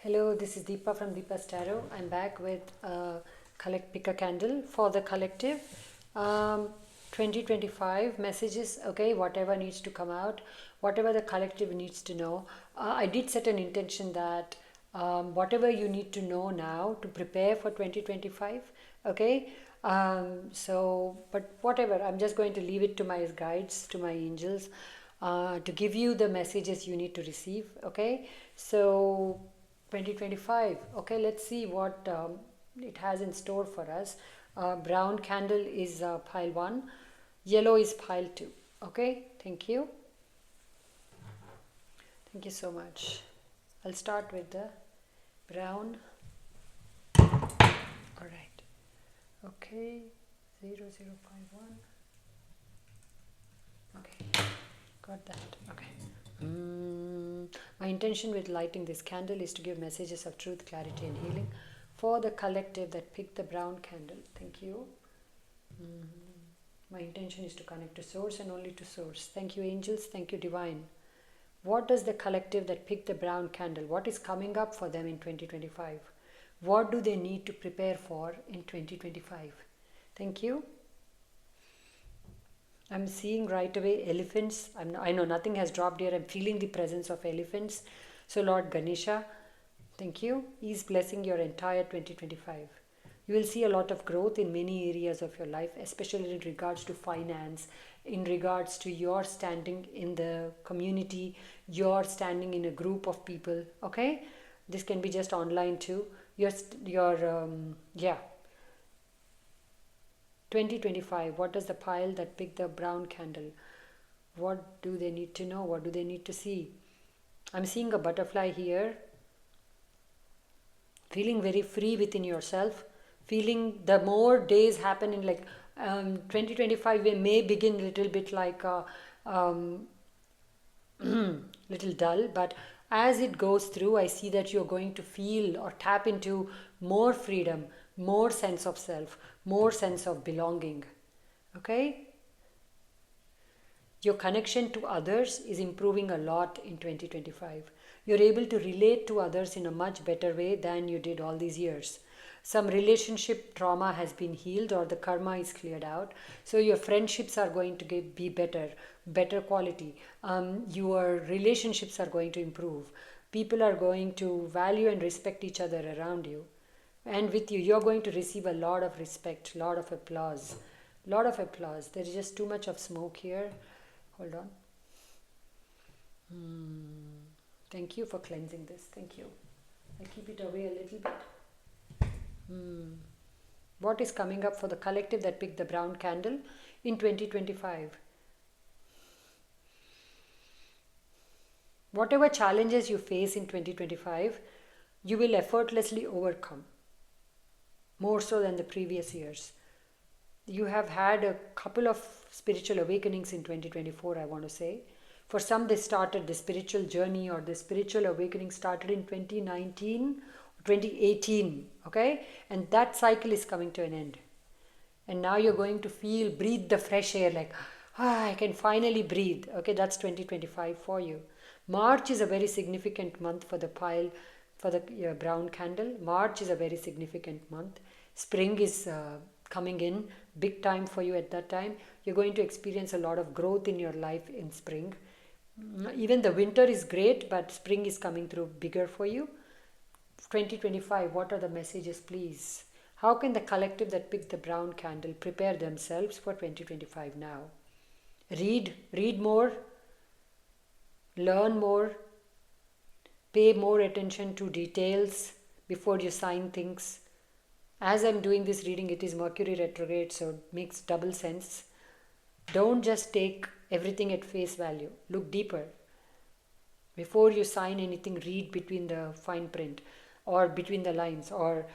Hello, this is Deepa from Deepa's Tarot. I'm back with pick a candle for the collective. Um, 2025 messages, okay, whatever needs to come out, whatever the collective needs to know. I did set an intention that whatever you need to know now to prepare for 2025, okay. But whatever, I'm just going to leave it to my guides, to my angels, to give you the messages you need to receive, okay. So 2025, okay, let's see what it has in store for us. Brown candle is pile 1, yellow is pile 2. Okay, thank you so much. I'll start with the brown. All right, okay, 0051. Okay, got that. Okay. My intention with lighting this candle is to give messages of truth, clarity, and healing for the collective that picked the brown candle. Thank you. My intention is to connect to source and only to source. Thank you, angels. Thank you, divine. What does the collective that picked the brown candle, what is coming up for them in 2025? What do they need to prepare for in 2025? Thank you. I'm seeing right away elephants. I know nothing has dropped here. I'm feeling the presence of elephants. So Lord Ganesha, thank you. He's blessing your entire 2025. You will see a lot of growth in many areas of your life, especially in regards to finance, in regards to your standing in the community, your standing in a group of people. Okay, this can be just online too. Yeah. 2025, what does the pile that picked the brown candle, what do they need to know, what do they need to see? I'm seeing a butterfly here, feeling very free within yourself, feeling the more days happen in 2025 we may begin a little bit like little dull, but as it goes through, I see that you're going to feel or tap into more freedom, more sense of self, more sense of belonging. Okay? Your connection to others is improving a lot in 2025. You're able to relate to others in a much better way than you did all these years. Some relationship trauma has been healed or the karma is cleared out. So your friendships are going to be better quality. Your relationships are going to improve. People are going to value and respect each other around you. And with you, you're going to receive a lot of respect, lot of applause. Lot of applause. There is just too much of smoke here. Hold on. Thank you for cleansing this. Thank you. I keep it away a little bit. What is coming up for the collective that picked the brown candle in 2025? Whatever challenges you face in 2025, you will effortlessly overcome. More so than the previous years. You have had a couple of spiritual awakenings in 2024, I want to say. For some, they started the spiritual journey or the spiritual awakening started in 2019 or 2018, okay? And that cycle is coming to an end. And now you're going to breathe the fresh air like, I can finally breathe. Okay, that's 2025 for you. March is a very significant month for the pile, for the brown candle. March is a very significant month. Spring is coming in big time for you at that time. You're going to experience a lot of growth in your life in spring. Even the winter is great, but spring is coming through bigger for you. 2025, what are the messages, please? How can the collective that picked the brown candle prepare themselves for 2025 now? Read more, learn more, pay more attention to details before you sign things. As I'm doing this reading, it is Mercury retrograde, so it makes double sense. Don't just take everything at face value. Look deeper. Before you sign anything, read between the fine print or between the lines. Or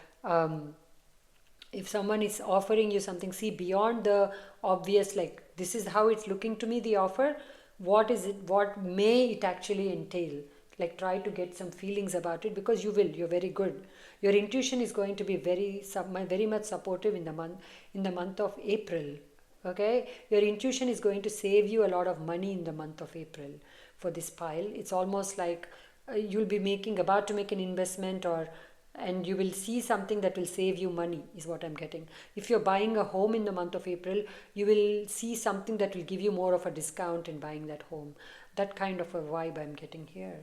if someone is offering you something, see beyond the obvious, like this is how it's looking to me, the offer. What is it? What may it actually entail? Like try to get some feelings about it, because you will. You're very good. Your intuition is going to be very much supportive in the month of April. Okay, your intuition is going to save you a lot of money in the month of April for this pile. It's almost like you'll be about to make an investment, and you will see something that will save you money, is what I'm getting. If you're buying a home in the month of April, you will see something that will give you more of a discount in buying that home. That kind of a vibe I'm getting here.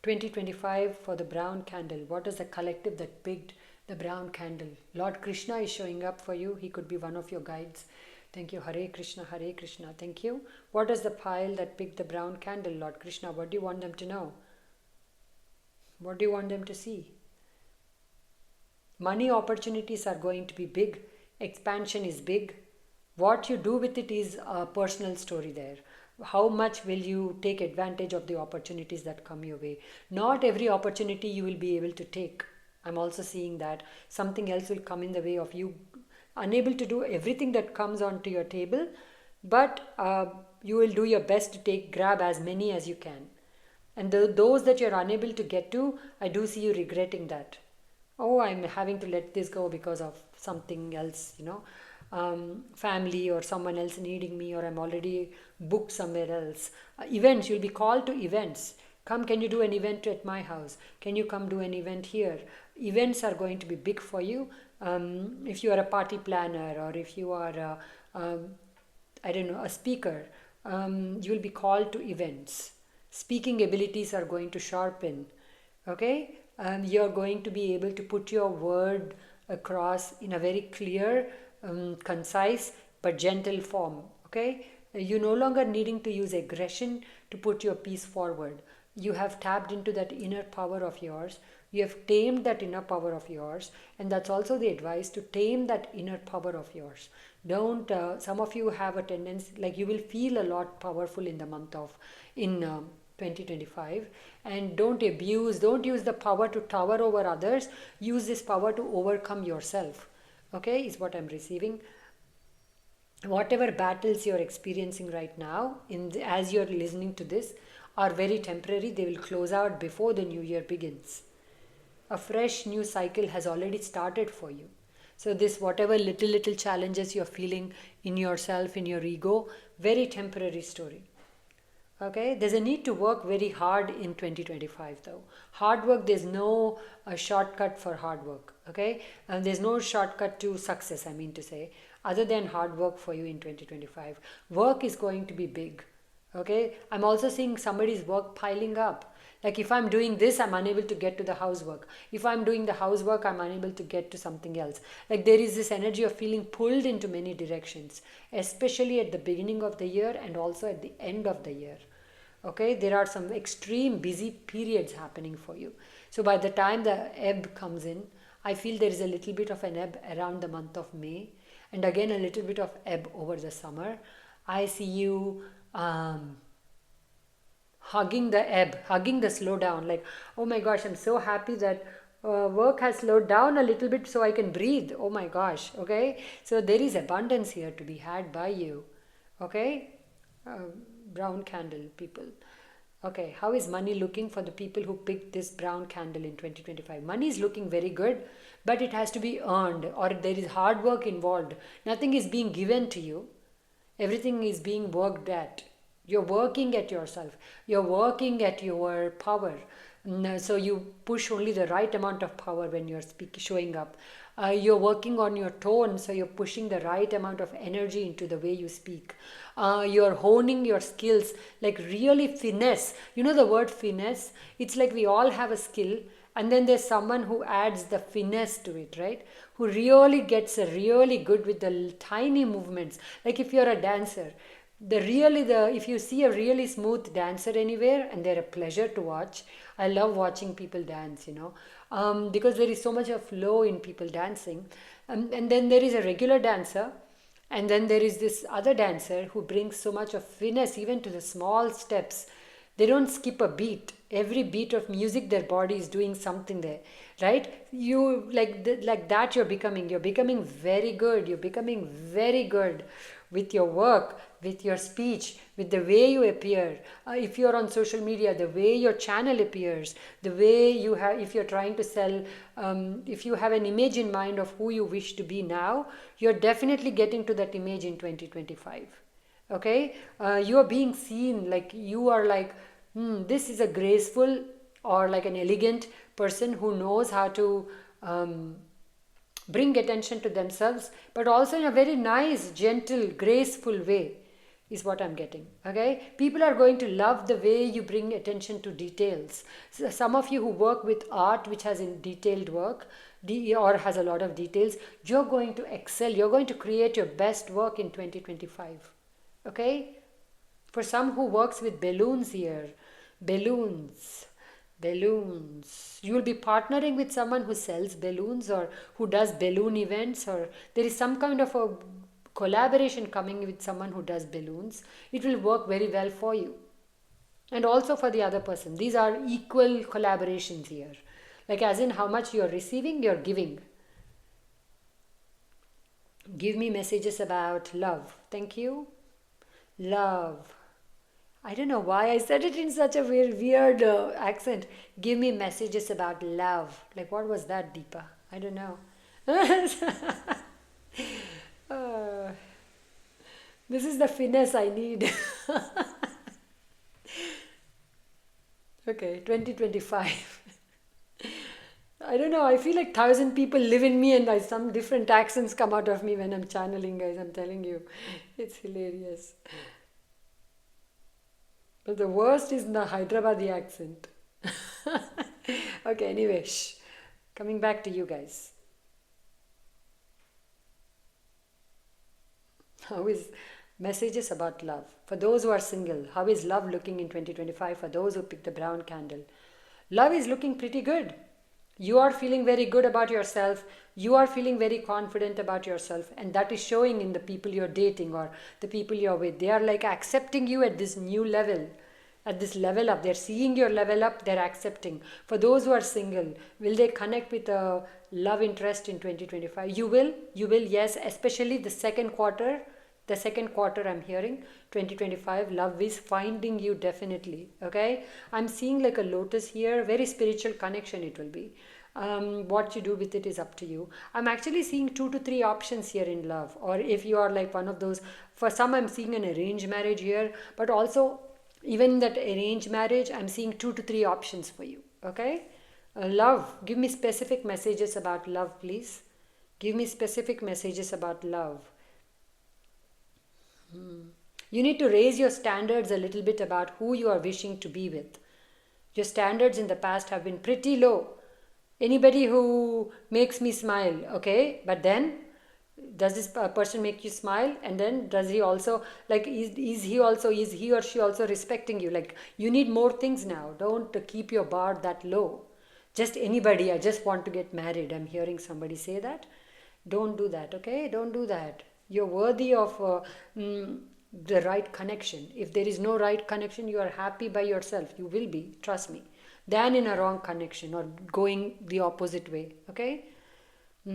2025 for the brown candle. What is the collective that picked the brown candle? Lord Krishna is showing up for you. He could be one of your guides. Thank you. Hare Krishna, Hare Krishna. Thank you. What is the pile that picked the brown candle, Lord Krishna? What do you want them to know? What do you want them to see? Money opportunities are going to be big. Expansion is big. What you do with it is a personal story there. How much will you take advantage of the opportunities that come your way? Not every opportunity you will be able to take. I'm also seeing that something else will come in the way of you unable to do everything that comes onto your table, but you will do your best to grab as many as you can. And those that you're unable to get to, I do see you regretting that. Oh, I'm having to let this go because of something else, family or someone else needing me, or I'm already booked somewhere else. Events, you'll be called to events. Come, can you do an event at my house? Can you come do an event here? Events are going to be big for you. If you are a party planner, or if you are, a speaker, you will be called to events. Speaking abilities are going to sharpen. Okay? You're going to be able to put your word across in a very clear, concise, but gentle form. Okay? You're no longer needing to use aggression to put your piece forward. You have tapped into that inner power of yours. You have tamed that inner power of yours, and that's also the advice, to tame that inner power of yours. Don't, some of you have a tendency, like you will feel a lot powerful in 2025, and don't use the power to tower over others. Use this power to overcome yourself. Okay, is what I'm receiving. Whatever battles you're experiencing right now, as you're listening to this, are very temporary. They will close out before the new year begins. A fresh new cycle has already started for you. So this, whatever little challenges you're feeling in yourself, in your ego, very temporary story. Okay, there's a need to work very hard in 2025 though. Hard work, there's no shortcut for hard work. Okay, and there's no shortcut to success, I mean to say, other than hard work for you in 2025. Work is going to be big. Okay, I'm also seeing somebody's work piling up. Like if I'm doing this, I'm unable to get to the housework. If I'm doing the housework, I'm unable to get to something else. Like there is this energy of feeling pulled into many directions, especially at the beginning of the year and also at the end of the year. Okay, there are some extreme busy periods happening for you. So by the time the ebb comes in, I feel there is a little bit of an ebb around the month of May, and again a little bit of ebb over the summer. I see you hugging the ebb, hugging the slowdown, like, oh my gosh, I'm so happy that work has slowed down a little bit so I can breathe. Oh my gosh. Okay, so there is abundance here to be had by you. Okay, brown candle people. Okay, how is money looking for the people who picked this brown candle in 2025? Money is looking very good, but it has to be earned, or there is hard work involved. Nothing is being given to you. Everything is being worked at. You're working at yourself. You're working at your power. So you push only the right amount of power when you're showing up. You're working on your tone, so you're pushing the right amount of energy into the way you speak. You're honing your skills, like really finesse. You know the word finesse? It's like we all have a skill, and then there's someone who adds the finesse to it, right? Who really gets really good with the tiny movements. Like if you're a dancer, if you see a really smooth dancer anywhere, and they're a pleasure to watch. I love watching people dance, because there is so much of flow in people dancing. And then there is a regular dancer, and then there is this other dancer who brings so much of finesse even to the small steps. They don't skip a beat. Every beat of music, their body is doing something there, right? You like that. You're becoming very good. You're becoming very good with your work, with your speech, with the way you appear. If you're on social media, the way your channel appears, the way you have, if you're trying to sell, if you have an image in mind of who you wish to be now, you're definitely getting to that image in 2025. Okay, you are being seen, like you are like This is a graceful or like an elegant person who knows how to bring attention to themselves, but also in a very nice, gentle, graceful way, is what I'm getting. Okay, people are going to love the way you bring attention to details. So some of you who work with art, which has in detailed work, or has a lot of details, you're going to excel. You're going to create your best work in 2025. Okay, for some who works with balloons here, balloons, balloons. You will be partnering with someone who sells balloons or who does balloon events, or there is some kind of a collaboration coming with someone who does balloons. It will work very well for you and also for the other person. These are equal collaborations here. Like as in how much you're receiving, you're giving. Give me messages about love. Thank you. Love. I don't know why I said it in such a weird accent. Give me messages about love. Like, what was that, Deepa? I don't know. Uh, this is the finesse I need. Okay, 2025. I don't know. I feel like 1,000 people live in me, and some different accents come out of me when I'm channeling, guys. I'm telling you, it's hilarious. But the worst is the Hyderabadi accent. Okay, anyway, coming back to you guys. How is messages about love? For those who are single, how is love looking in 2025? For those who picked the brown candle, love is looking pretty good. You are feeling very good about yourself. You are feeling very confident about yourself, and that is showing in the people you're dating or the people you're with. They are like accepting you at this new level, at this level up. They're seeing your level up, they're accepting. For those who are single, will they connect with a love interest in 2025? You will, yes, especially the second quarter. The second quarter, I'm hearing 2025, love is finding you definitely. Okay, I'm seeing like a lotus here, very spiritual connection it will be. What you do with it is up to you. I'm actually seeing 2 to 3 options here in love, or if you are like one of those, for some I'm seeing an arranged marriage here, but also even in that arranged marriage I'm seeing 2 to 3 options for you. Okay, love, give me specific messages about love, please. Give me specific messages about love. You need to raise your standards a little bit about who you are wishing to be with. Your standards in the past have been pretty low. Anybody who makes me smile, okay, but then does this person make you smile? And then does he also, like, is he or she also respecting you? Like, you need more things now. Don't keep your bar that low. Just anybody, I just want to get married. I'm hearing somebody say that. Don't do that, okay? Don't do that. You're worthy of the right connection. If there is no right connection, you are happy by yourself. You will be, trust me. Than in a wrong connection or going the opposite way, okay?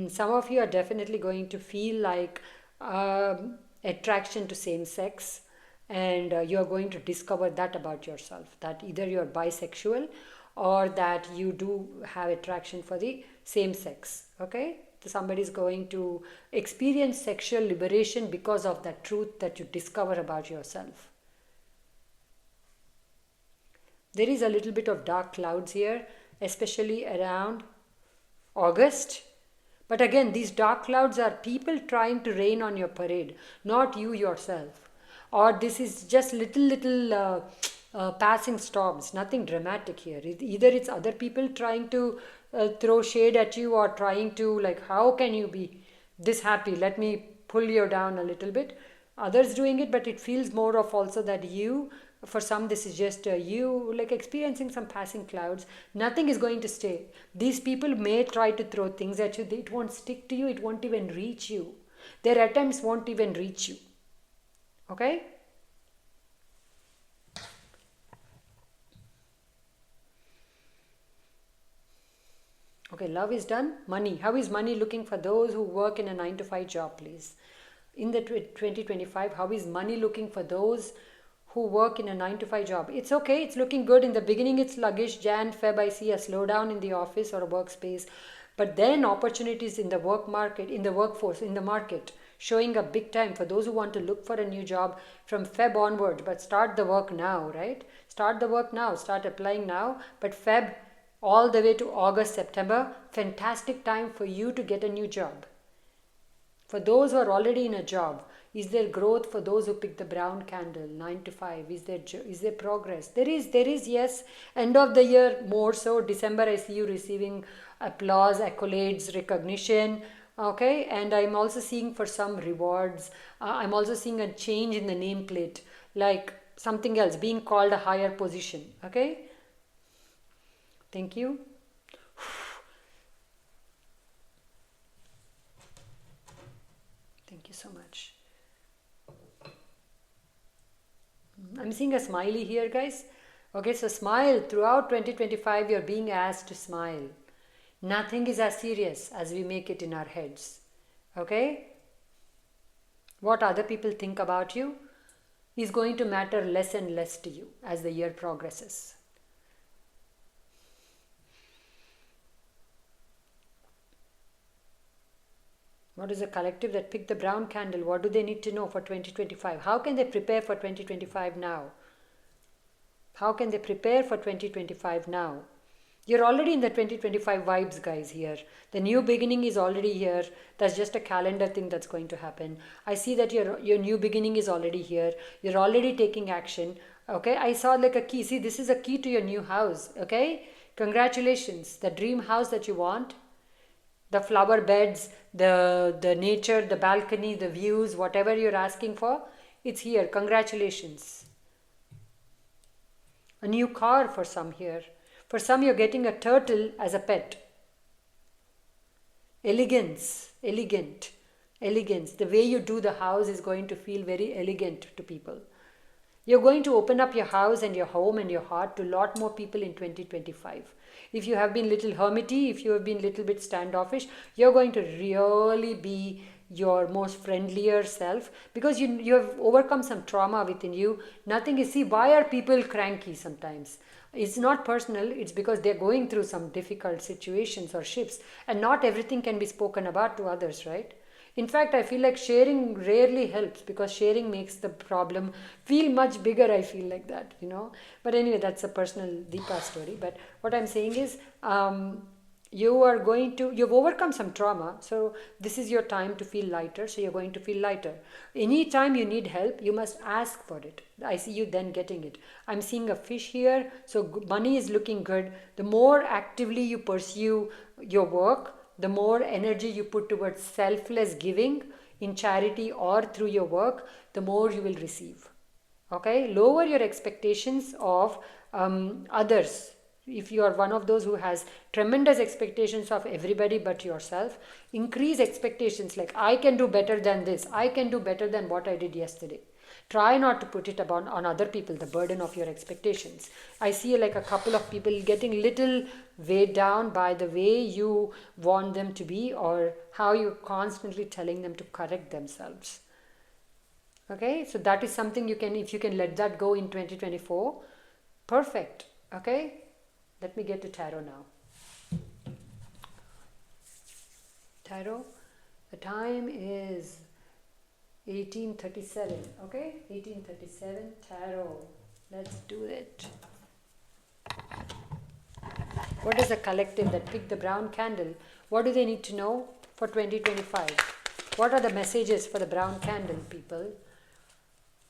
Some of you are definitely going to feel like attraction to same sex, and you are going to discover that about yourself, that either you are bisexual or that you do have attraction for the same sex, okay? Somebody is going to experience sexual liberation because of that truth that you discover about yourself. There is a little bit of dark clouds here, especially around August. But again, these dark clouds are people trying to rain on your parade, not you yourself. Or this is just little passing storms, nothing dramatic here. Either it's other people trying to throw shade at you, or trying to, like, how can you be this happy? Let me pull you down a little bit. Others doing it, but it feels more of also that you, for some this is just you like experiencing some passing clouds. Nothing is going to stay. These people may try to throw things at you. It won't stick to you. It won't even reach you. Their attempts won't even reach you. Okay? Okay, love is done. Money. How is money looking for those who work in a 9 to 5 job, please? In the 2025, how is money looking for those who work in a 9 to 5 job? It's okay. It's looking good. In the beginning, it's sluggish. Jan, Feb, I see a slowdown in the office or a workspace. But then opportunities in the work market, in the workforce, in the market, showing up big time for those who want to look for a new job from Feb onward. But start the work now, right? Start the work now, start applying now. But Feb all the way to August, September, fantastic time for you to get a new job. For those who are already in a job, is there growth? For those who pick the brown candle, 9 to 5, is there progress? There is, yes. End of the year, more so. December, I see you receiving applause, accolades, recognition. Okay, and I'm also seeing for some rewards. I'm also seeing a change in the nameplate, like something else, being called a higher position. Okay, thank you. Thank you so much. I'm seeing a smiley here, guys. Okay, so smile. Throughout 2025, you're being asked to smile. Nothing is as serious as we make it in our heads. Okay? What other people think about you is going to matter less and less to you as the year progresses. What is a collective that picked the brown candle? What do they need to know for 2025? How can they prepare for 2025 now? How can they prepare for 2025 now? You're already in the 2025 vibes, guys, here. The new beginning is already here. That's just a calendar thing that's going to happen. I see that your new beginning is already here. You're already taking action. Okay, I saw like a key. See, this is a key to your new house. Okay, congratulations. The dream house that you want. The flower beds, the nature, the balcony, the views, whatever you're asking for, it's here. Congratulations. A new car for some here. For some, you're getting a turtle as a pet. Elegance, elegant, elegance. The way you do the house is going to feel very elegant to people. You're going to open up your house and your home and your heart to a lot more people in 2025. If you have been little hermity, if you have been little bit standoffish, you're going to really be your most friendlier self because you have overcome some trauma within you. Nothing is, see, why are people cranky sometimes? It's not personal, it's because they're going through some difficult situations or shifts, and not everything can be spoken about to others, right? In fact, I feel like sharing rarely helps because sharing makes the problem feel much bigger. I feel like that, But anyway, that's a personal Deepa story. But what I'm saying is, you've overcome some trauma. So this is your time to feel lighter. So you're going to feel lighter. Anytime you need help, you must ask for it. I see you then getting it. I'm seeing a fish here. So money is looking good. The more actively you pursue your work, the more energy you put towards selfless giving in charity or through your work, the more you will receive. Okay? Lower your expectations of others. If you are one of those who has tremendous expectations of everybody but yourself, increase expectations like, I can do better than this. I can do better than what I did yesterday. Try not to put it on other people, the burden of your expectations. I see like a couple of people getting little weighed down by the way you want them to be or how you're constantly telling them to correct themselves. Okay, so that is something if you can let that go in 2024, perfect. Okay, let me get to tarot now. Tarot, the time is 1837. Okay, 1837 tarot. Let's do it. What is a collective that picked the brown candle? What do they need to know for 2025? What are the messages for the brown candle, people?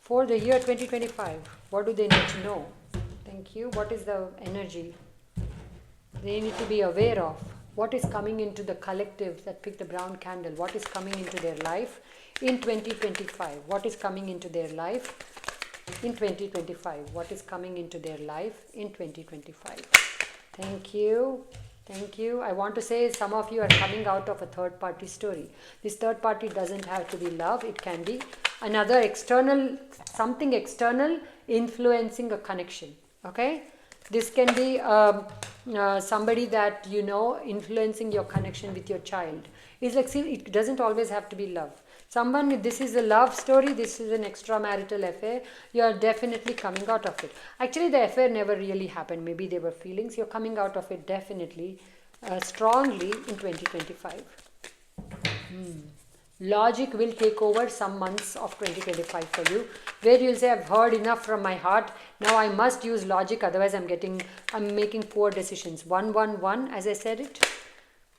For the year 2025, what do they need to know? Thank you. What is the energy they need to be aware of? What is coming into the collective that picked the brown candle? What is coming into their life in 2025? What is coming into their life in 2025? What is coming into their life in 2025? Thank you. Thank you. I want to say some of you are coming out of a third party story. This third party doesn't have to be love. It can be another external, something external influencing a connection. Okay? This can be somebody that influencing your connection with your child. It's like, see, it doesn't always have to be love. Someone, this is a love story, this is an extramarital affair, you are definitely coming out of it. Actually, the affair never really happened. Maybe they were feelings. You're coming out of it definitely, strongly in 2025. Logic will take over some months of 2025 for you, where you'll say, I've heard enough from my heart. Now I must use logic, otherwise I'm making poor decisions. 111, as I said it.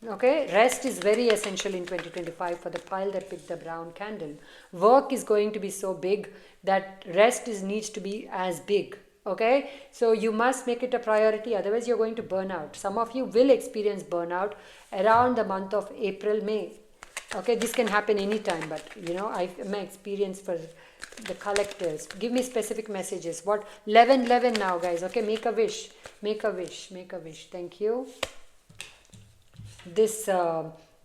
Okay, rest is very essential in 2025 for the pile that picked the brown candle. Work is going to be so big that rest needs to be as big. Okay, so you must make it a priority, otherwise you're going to burn out. Some of you will experience burnout around the month of April, May. Okay, this can happen anytime, but my experience for the collectors. Give me specific messages. What? 11 now, guys. Okay, make a wish. Make a wish. Make a wish. Thank you. This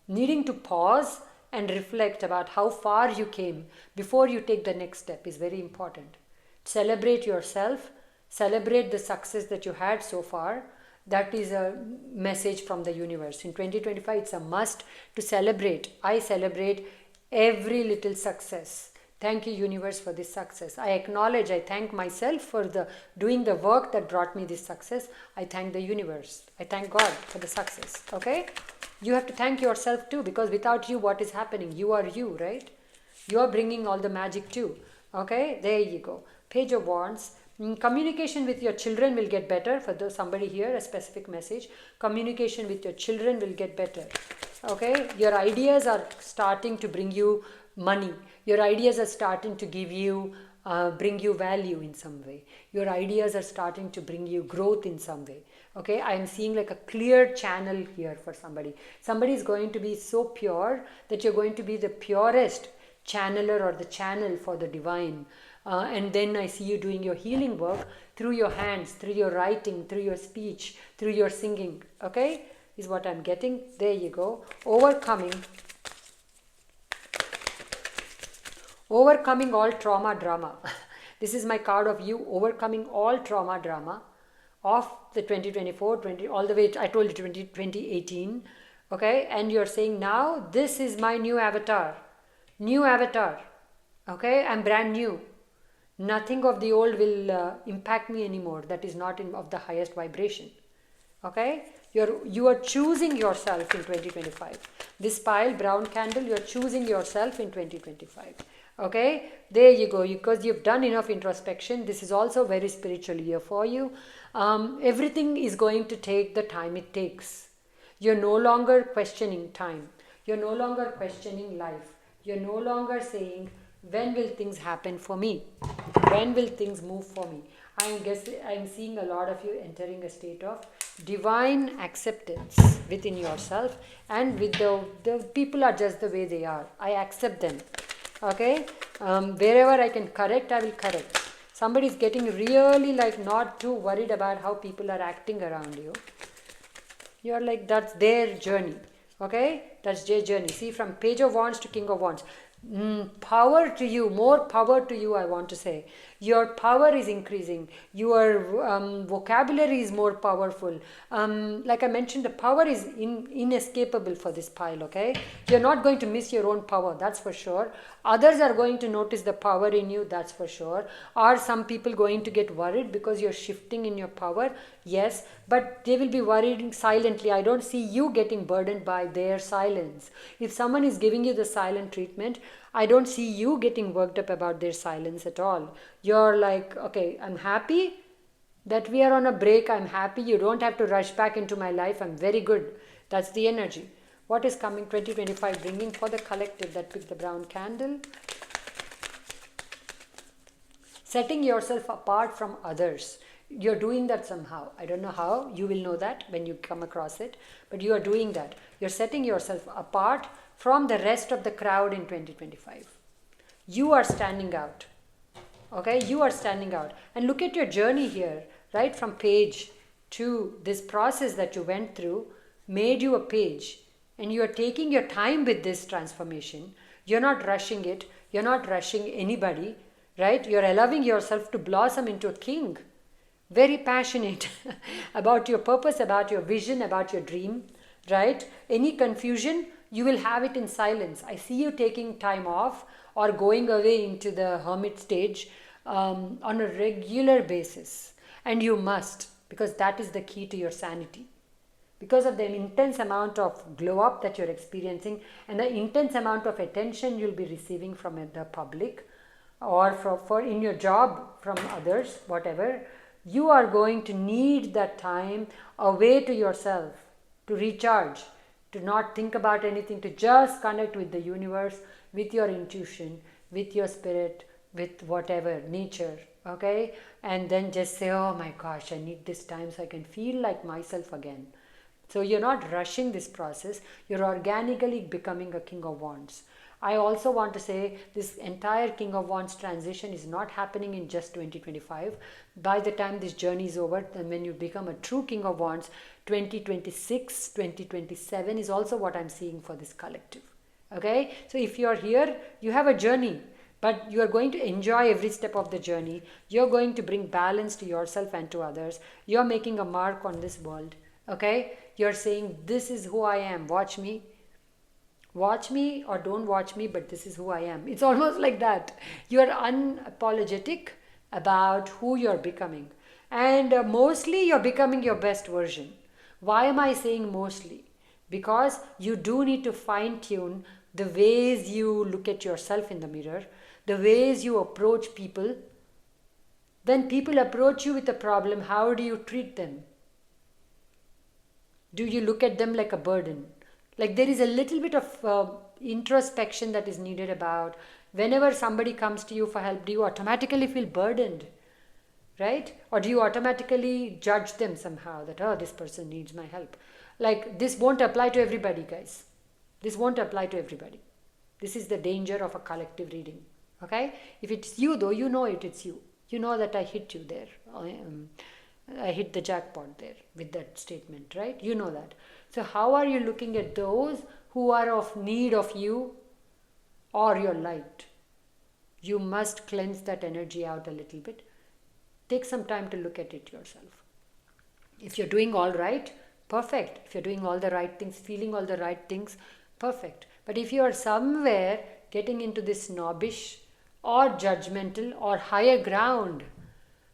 needing to pause and reflect about how far you came before you take the next step is very important. Celebrate yourself. Celebrate the success that you had so far. That is a message from the universe. In 2025, it's a must to celebrate. I celebrate every little success. Thank you, universe, for this success. I acknowledge, I thank myself for doing the work that brought me this success. I thank the universe. I thank God for the success. Okay? You have to thank yourself too, because without you, what is happening? You are you, right? You are bringing all the magic too. Okay? There you go. Page of Wands. Communication with your children will get better. For somebody here, a specific message. Communication with your children will get better. Okay? Your ideas are starting to bring you money. Your ideas are starting to give you, bring you value in some way. Your ideas are starting to bring you growth in some way. Okay? I am seeing like a clear channel here for somebody. Somebody is going to be so pure that you're going to be the purest channeler or the channel for the divine. And then I see you doing your healing work through your hands, through your writing, through your speech, through your singing. Okay? Is what I'm getting. There you go. Overcoming all trauma drama. This is my card of you overcoming all trauma drama of the 2024, all the way, I told you 2018. Okay? And you're saying now, this is my new avatar. New avatar. Okay? I'm brand new. Nothing of the old will impact me anymore. That is not of the highest vibration. Okay? You are choosing yourself in 2025. This pile, brown candle, you are choosing yourself in 2025. Okay? There you go. Because you've done enough introspection. This is also very spiritual year for you. Everything is going to take the time it takes. You're no longer questioning time. You're no longer questioning life. You're no longer saying, when will things happen for me? When will things move for me? I'm seeing a lot of you entering a state of divine acceptance within yourself, and with the people are just the way they are. I accept them. Okay? Wherever I can correct, I will correct. Somebody is getting really not too worried about how people are acting around you. You're like, that's their journey. Okay? That's their journey. See, from Page of Wands to King of Wands. Power to you, more power to you, I want to say. Your power is increasing. Your vocabulary is more powerful. Like I mentioned, the power is inescapable for this pile, okay? You're not going to miss your own power, that's for sure. Others are going to notice the power in you, that's for sure. Are some people going to get worried because you're shifting in your power? Yes, but they will be worried silently. I don't see you getting burdened by their silence. If someone is giving you the silent treatment, I don't see you getting worked up about their silence at all. You're like, okay, I'm happy that we are on a break. I'm happy you don't have to rush back into my life. I'm very good. That's the energy. What is coming 2025 bringing for the collective that picked the brown candle? Setting yourself apart from others. You're doing that somehow. I don't know how. You will know that when you come across it. But you are doing that. You're setting yourself apart from the rest of the crowd in 2025. You are standing out. Okay? You are standing out. And look at your journey here. Right from page to this process that you went through made you a page. And you are taking your time with this transformation. You're not rushing it. You're not rushing anybody. Right? You're allowing yourself to blossom into a king. Very passionate about your purpose, about your vision, about your dream. Right? Any confusion, you will have it in silence. I see you taking time off or going away into the hermit stage on a regular basis. And you must, because that is the key to your sanity. because of the intense amount of glow up that you're experiencing and the intense amount of attention you'll be receiving from the public or for in your job from others, whatever, you are going to need that time away to yourself to recharge, to not think about anything, to just connect with the universe, with your intuition, with your spirit, with whatever, nature, okay? And then just say, oh my gosh, I need this time so I can feel like myself again. So you're not rushing this process, you're organically becoming a King of Wands. I also want to say this entire King of Wands transition is not happening in just 2025. By the time this journey is over, then when you become a true King of Wands, 2026, 2027 is also what I'm seeing for this collective. Okay, so if you're here, you have a journey, but you are going to enjoy every step of the journey. You're going to bring balance to yourself and to others. You're making a mark on this world. Okay, you're saying, this is who I am, watch me. Watch me or don't watch me, but this is who I am. It's almost like that. You're unapologetic about who you're becoming. And mostly you're becoming your best version. Why am I saying mostly? Because you do need to fine tune the ways you look at yourself in the mirror, the ways you approach people. When people approach you with a problem, how do you treat them? Do you look at them like a burden? Like there is a little bit of introspection that is needed about whenever somebody comes to you for help, do you automatically feel burdened? Right? Or do you automatically judge them somehow that, oh, this person needs my help? Like this won't apply to everybody, guys. This won't apply to everybody. This is the danger of a collective reading. Okay? If it's you though, you know it's you. You know that I hit you there. I hit the jackpot there with that statement, right? You know that. So how are you looking at those who are of need of you or your light? You must cleanse that energy out a little bit. Take some time to look at it yourself. If you're doing all right, perfect. If you're doing all the right things, feeling all the right things, perfect. But if you are somewhere getting into this snobbish or judgmental or higher ground,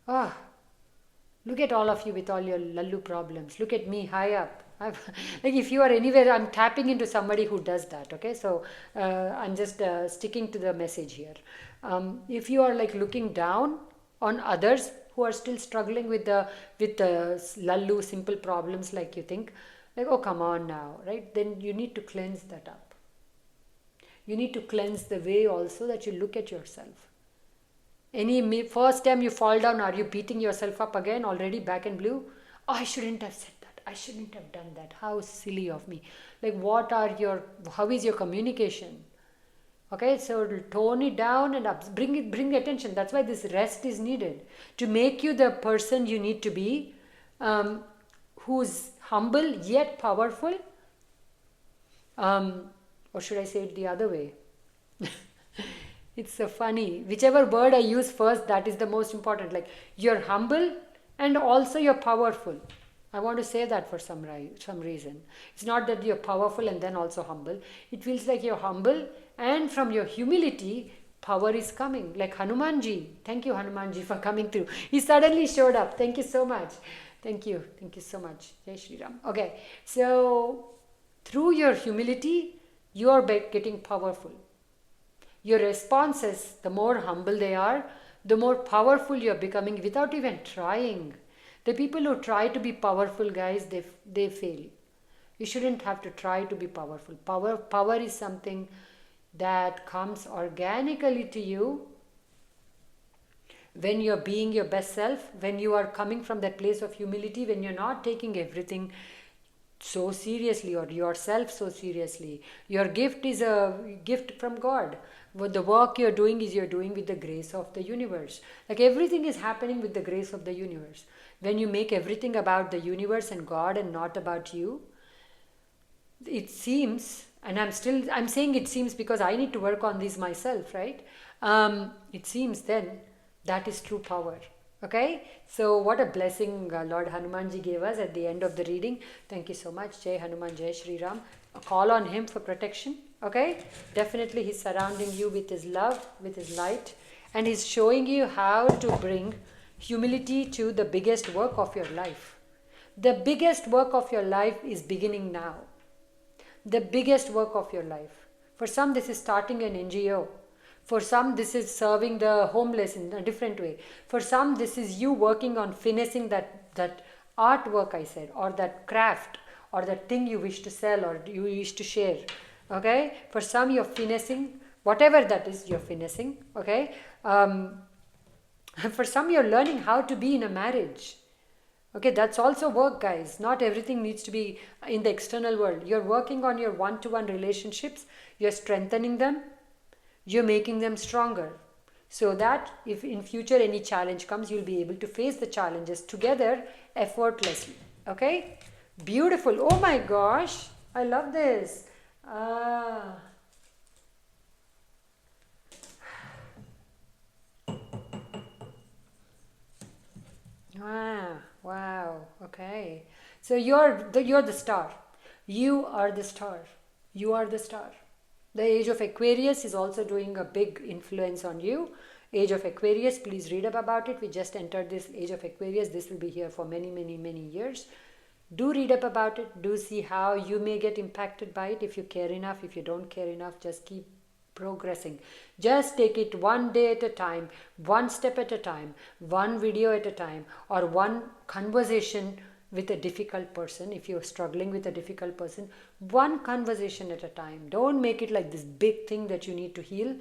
look at all of you with all your lallu problems. Look at me high up. Like if you are anywhere, I'm tapping into somebody who does that. Okay, so I'm just sticking to the message here. If you are like looking down on others who are still struggling with the lallu simple problems, like you think, like, oh come on now, right? Then you need to cleanse that up. You need to cleanse the way also that you look at yourself. First time you fall down, are you beating yourself up again already back in blue? Oh, I shouldn't have said that. I shouldn't have done that. How silly of me. Like how is your communication? Okay, so tone it down and up, bring attention. That's why this rest is needed to make you the person you need to be, who's humble yet powerful. Or should I say it the other way? It's so funny. Whichever word I use first, that is the most important. Like you're humble and also you're powerful. I want to say that for some reason. It's not that you're powerful and then also humble. It feels like you're humble and from your humility, power is coming. Like Hanumanji. Thank you, Hanumanji, for coming through. He suddenly showed up. Thank you so much. Thank you. Thank you so much. Jai Shri Ram. Okay. So through your humility, you are getting powerful. Your responses, the more humble they are, the more powerful you're becoming without even trying. The people who try to be powerful, guys, they fail. You shouldn't have to try to be powerful. Power is something that comes organically to you when you're being your best self, when you are coming from that place of humility, when you're not taking everything so seriously or yourself so seriously. Your gift is a gift from God. What the work you're doing with the grace of the universe. Like everything is happening with the grace of the universe. When you make everything about the universe and God and not about you, it seems, and I'm saying it seems because I need to work on this myself, right? It seems then that is true power. Okay, so what a blessing Lord Hanumanji gave us at the end of the reading. Thank you so much. Jai Hanuman, Jai Shri Ram. A call on him for protection. Okay, definitely he's surrounding you with his love, with his light, and he's showing you how to bring humility to the biggest work of your life. The biggest work of your life is beginning now. The biggest work of your life. For some, this is starting an NGO. For some, this is serving the homeless in a different way. For some, this is you working on finishing that artwork I said, or that craft, or that thing you wish to sell or you wish to share. Okay? For some, you're finishing, whatever that is, you're finishing. Okay? For some, you're learning how to be in a marriage. Okay, that's also work, guys. Not everything needs to be in the external world. You're working on your one-to-one relationships. You're strengthening them. You're making them stronger. So that if in future any challenge comes, you'll be able to face the challenges together effortlessly. Okay? Beautiful. Oh my gosh. I love this. Ah. Wow. Okay. So you're the star. You are the star. You are the star. The age of Aquarius is also doing a big influence on you. Age of Aquarius, please read up about it. We just entered this age of Aquarius. This will be here for many, many, many years. Do read up about it. Do see how you may get impacted by it. If you care enough, if you don't care enough, just keep progressing. Just take it one day at a time, one step at a time, one video at a time, or one conversation with a difficult person. If you're struggling with a difficult person, one conversation at a time. Don't make it like this big thing that you need to heal.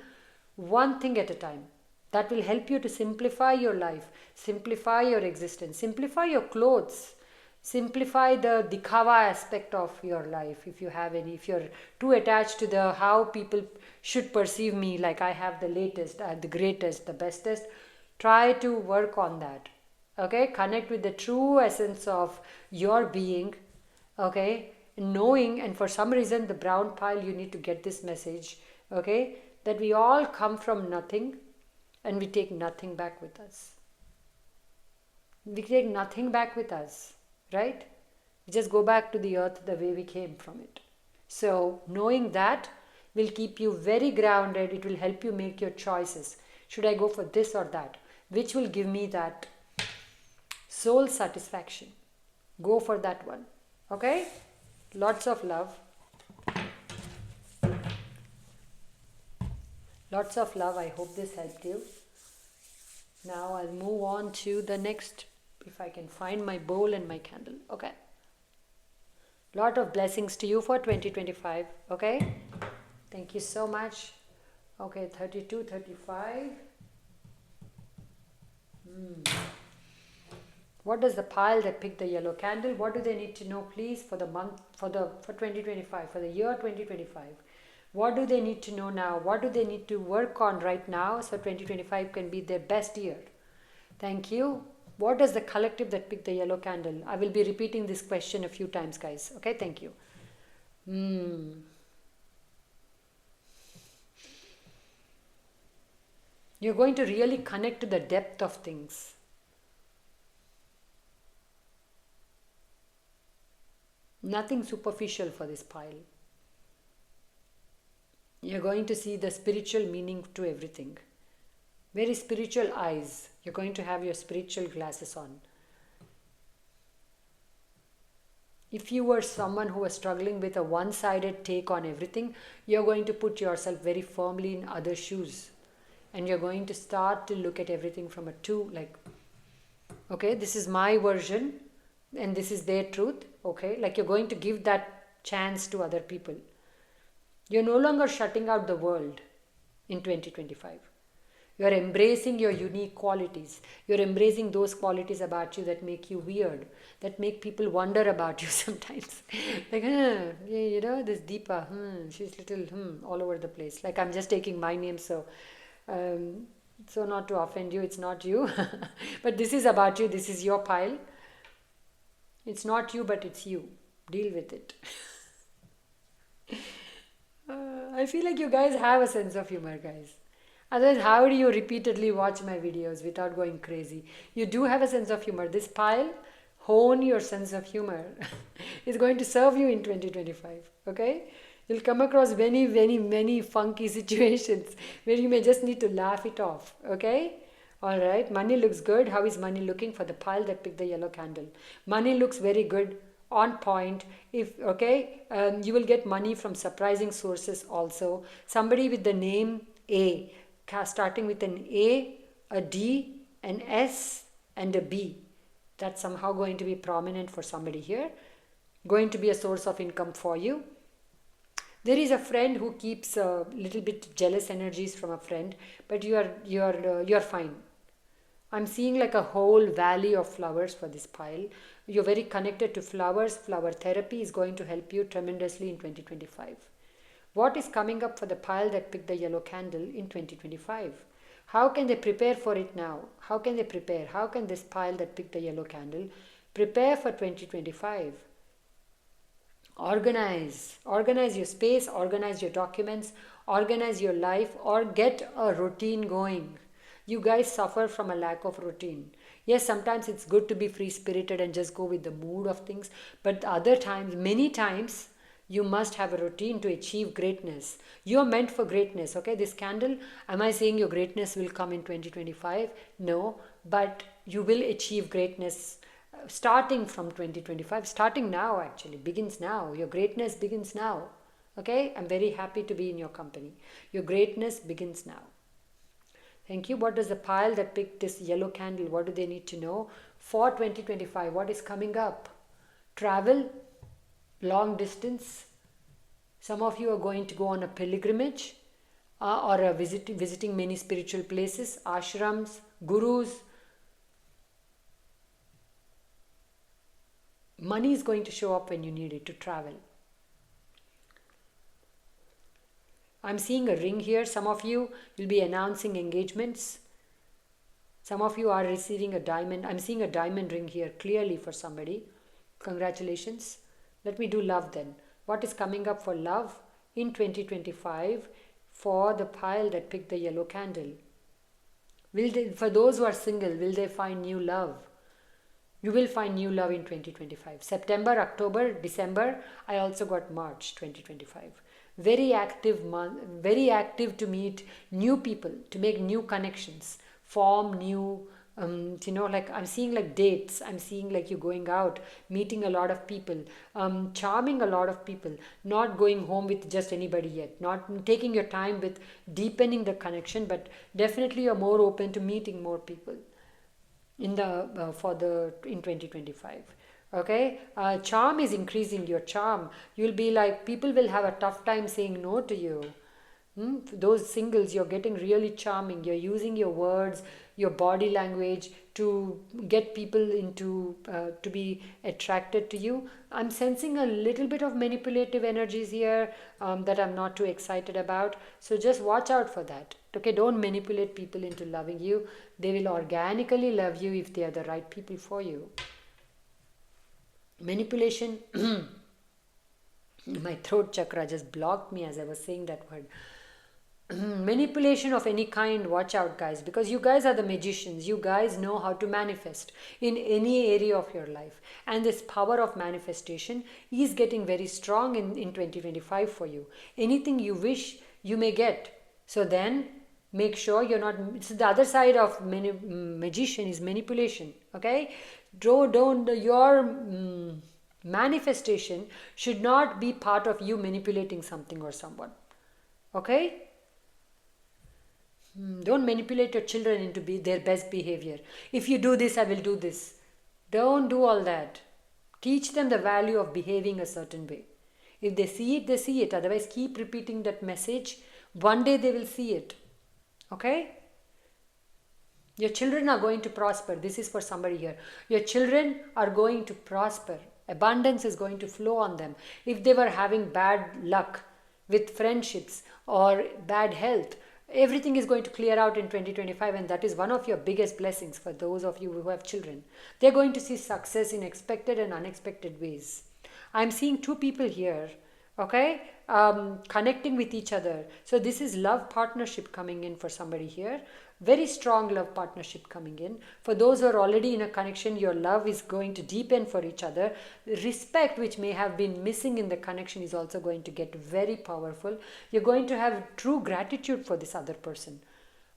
One thing at a time. That will help you to simplify your life, simplify your existence, simplify your clothes, simplify the dikhava aspect of your life. If you have any, if you're too attached to the how people should perceive me, like I have the latest, the greatest, the bestest, try to work on that. Okay, connect with the true essence of your being. Okay, knowing, and for some reason the brown pile, you need to get this message. Okay, that we all come from nothing and we take nothing back with us. We take nothing back with us, right? We just go back to the earth the way we came from it. So knowing that will keep you very grounded. It will help you make your choices. Should I go for this or that? Which will give me that soul satisfaction? Go for that one. Okay? Lots of love. Lots of love. I hope this helped you. Now I'll move on to the next, if I can find my bowl and my candle. Okay. Lot of blessings to you for 2025. Okay. Thank you so much. Okay, 32, 35. What does the pile that picked the yellow candle? What do they need to know, please, for the month, for 2025, for the year 2025? What do they need to know now? What do they need to work on right now so 2025 can be their best year? Thank you. What does the collective that picked the yellow candle? I will be repeating this question a few times, guys. Okay, thank you. You're going to really connect to the depth of things. Nothing superficial for this pile. You're going to see the spiritual meaning to everything. Very spiritual eyes. You're going to have your spiritual glasses on. If you were someone who was struggling with a one-sided take on everything, you're going to put yourself very firmly in other shoes. And you're going to start to look at everything from a two, like, okay, this is my version and this is their truth. Okay, like you're going to give that chance to other people. You're no longer shutting out the world in 2025. You're embracing your unique qualities. You're embracing those qualities about you that make you weird, that make people wonder about you sometimes. Like, you know, this Deepa, she's little, all over the place. Like, I'm just taking my name, so not to offend you, it's not you. But this is about you, this is your pile. It's not you, but it's you. Deal with it. I feel like you guys have a sense of humor, guys. Otherwise, how do you repeatedly watch my videos without going crazy? You do have a sense of humor. This pile, hone your sense of humor. It's going to serve you in 2025. Okay? You'll come across many funky situations where you may just need to laugh it off. Okay? All right, money looks good. How is money looking for the pile that picked the yellow candle? Money looks very good, on point. If okay, you will get money from surprising sources also. Somebody with the name A, starting with an a D, an S, and a B. That's somehow going to be prominent for somebody here. Going to be a source of income for you. There is a friend who keeps a little bit jealous energies from a friend, but you're fine. I'm seeing like a whole valley of flowers for this pile. You're very connected to flowers. Flower therapy is going to help you tremendously in 2025. What is coming up for the pile that picked the yellow candle in 2025? How can they prepare for it now? How can they prepare? How can this pile that picked the yellow candle prepare for 2025? Organize your space, organize your documents, organize your life, or get a routine going. You guys suffer from a lack of routine. Yes, sometimes it's good to be free spirited and just go with the mood of things, but other times, many times, you must have a routine to achieve greatness. You're meant for greatness. Okay, this candle, am I saying your greatness will come in 2025? No, but you will achieve greatness starting from 2025, starting now, actually begins now. Your greatness begins now. Okay, I'm very happy to be in your company. Your greatness begins now. Thank you. What does the pile that picked this yellow candle, what do they need to know for 2025? What is coming up? Travel, long distance. Some of you are going to go on a pilgrimage or a visiting many spiritual places, ashrams, gurus. Money is going to show up when you need it to travel. I'm seeing a ring here. Some of you will be announcing engagements. Some of you are receiving a diamond. I'm seeing a diamond ring here clearly for somebody. Congratulations. Let me do love then. What is coming up for love in 2025 for the pile that picked the yellow candle? For those who are single, will they find new love? You will find new love in 2025. September, October, December. I also got March 2025. Very active month, very active to meet new people, to make new connections, form new, like I'm seeing like dates. I'm seeing like you going out, meeting a lot of people, charming a lot of people, not going home with just anybody yet, not taking your time with deepening the connection, but definitely you're more open to meeting more people in 2025. Okay, charm is increasing. Your charm, you'll be like, people will have a tough time saying no to you. Those singles, you're getting really charming. You're using your words, your body language to get people into to be attracted to you. I'm sensing a little bit of manipulative energies here that I'm not too excited about. So just watch out for that. Okay, don't manipulate people into loving you. They will organically love you if they are the right people for you. Manipulation. My throat chakra just blocked me as I was saying that word. Manipulation of any kind, watch out guys, because you guys are the magicians. You guys know how to manifest in any area of your life, and this power of manifestation is getting very strong in 2025 for you. Anything you wish, you may get. So then make sure you're not, it's the other side of magician is manipulation. Okay, your manifestation should not be part of you manipulating something or someone. Okay, don't manipulate your children into their best behavior. If you do this, I will do this. Don't do all that. Teach them the value of behaving a certain way. If they see it, they see it. Otherwise, keep repeating that message. One day they will see it. Okay? Your children are going to prosper. This is for somebody here. Your children are going to prosper. Abundance is going to flow on them. If they were having bad luck with friendships or bad health, everything is going to clear out in 2025, and that is one of your biggest blessings for those of you who have children. They're going to see success in expected and unexpected ways. I'm seeing two people here, okay, connecting with each other. So this is love partnership coming in for somebody here. Very strong love partnership coming in. For those who are already in a connection, your love is going to deepen for each other. Respect, which may have been missing in the connection, is also going to get very powerful. You're going to have true gratitude for this other person.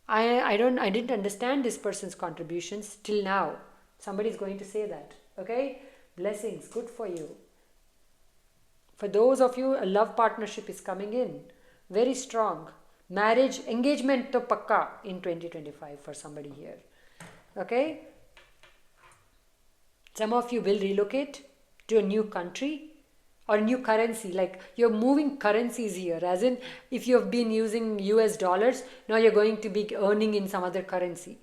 I didn't understand this person's contributions till now. Somebody's going to say that. Okay? Blessings, good for you. For those of you, a love partnership is coming in. Very strong. Marriage, engagement to pakka in 2025 for somebody here. Okay? Some of you will relocate to a new country or new currency. Like you're moving currencies here. As in, if you have been using US dollars, now you're going to be earning in some other currency.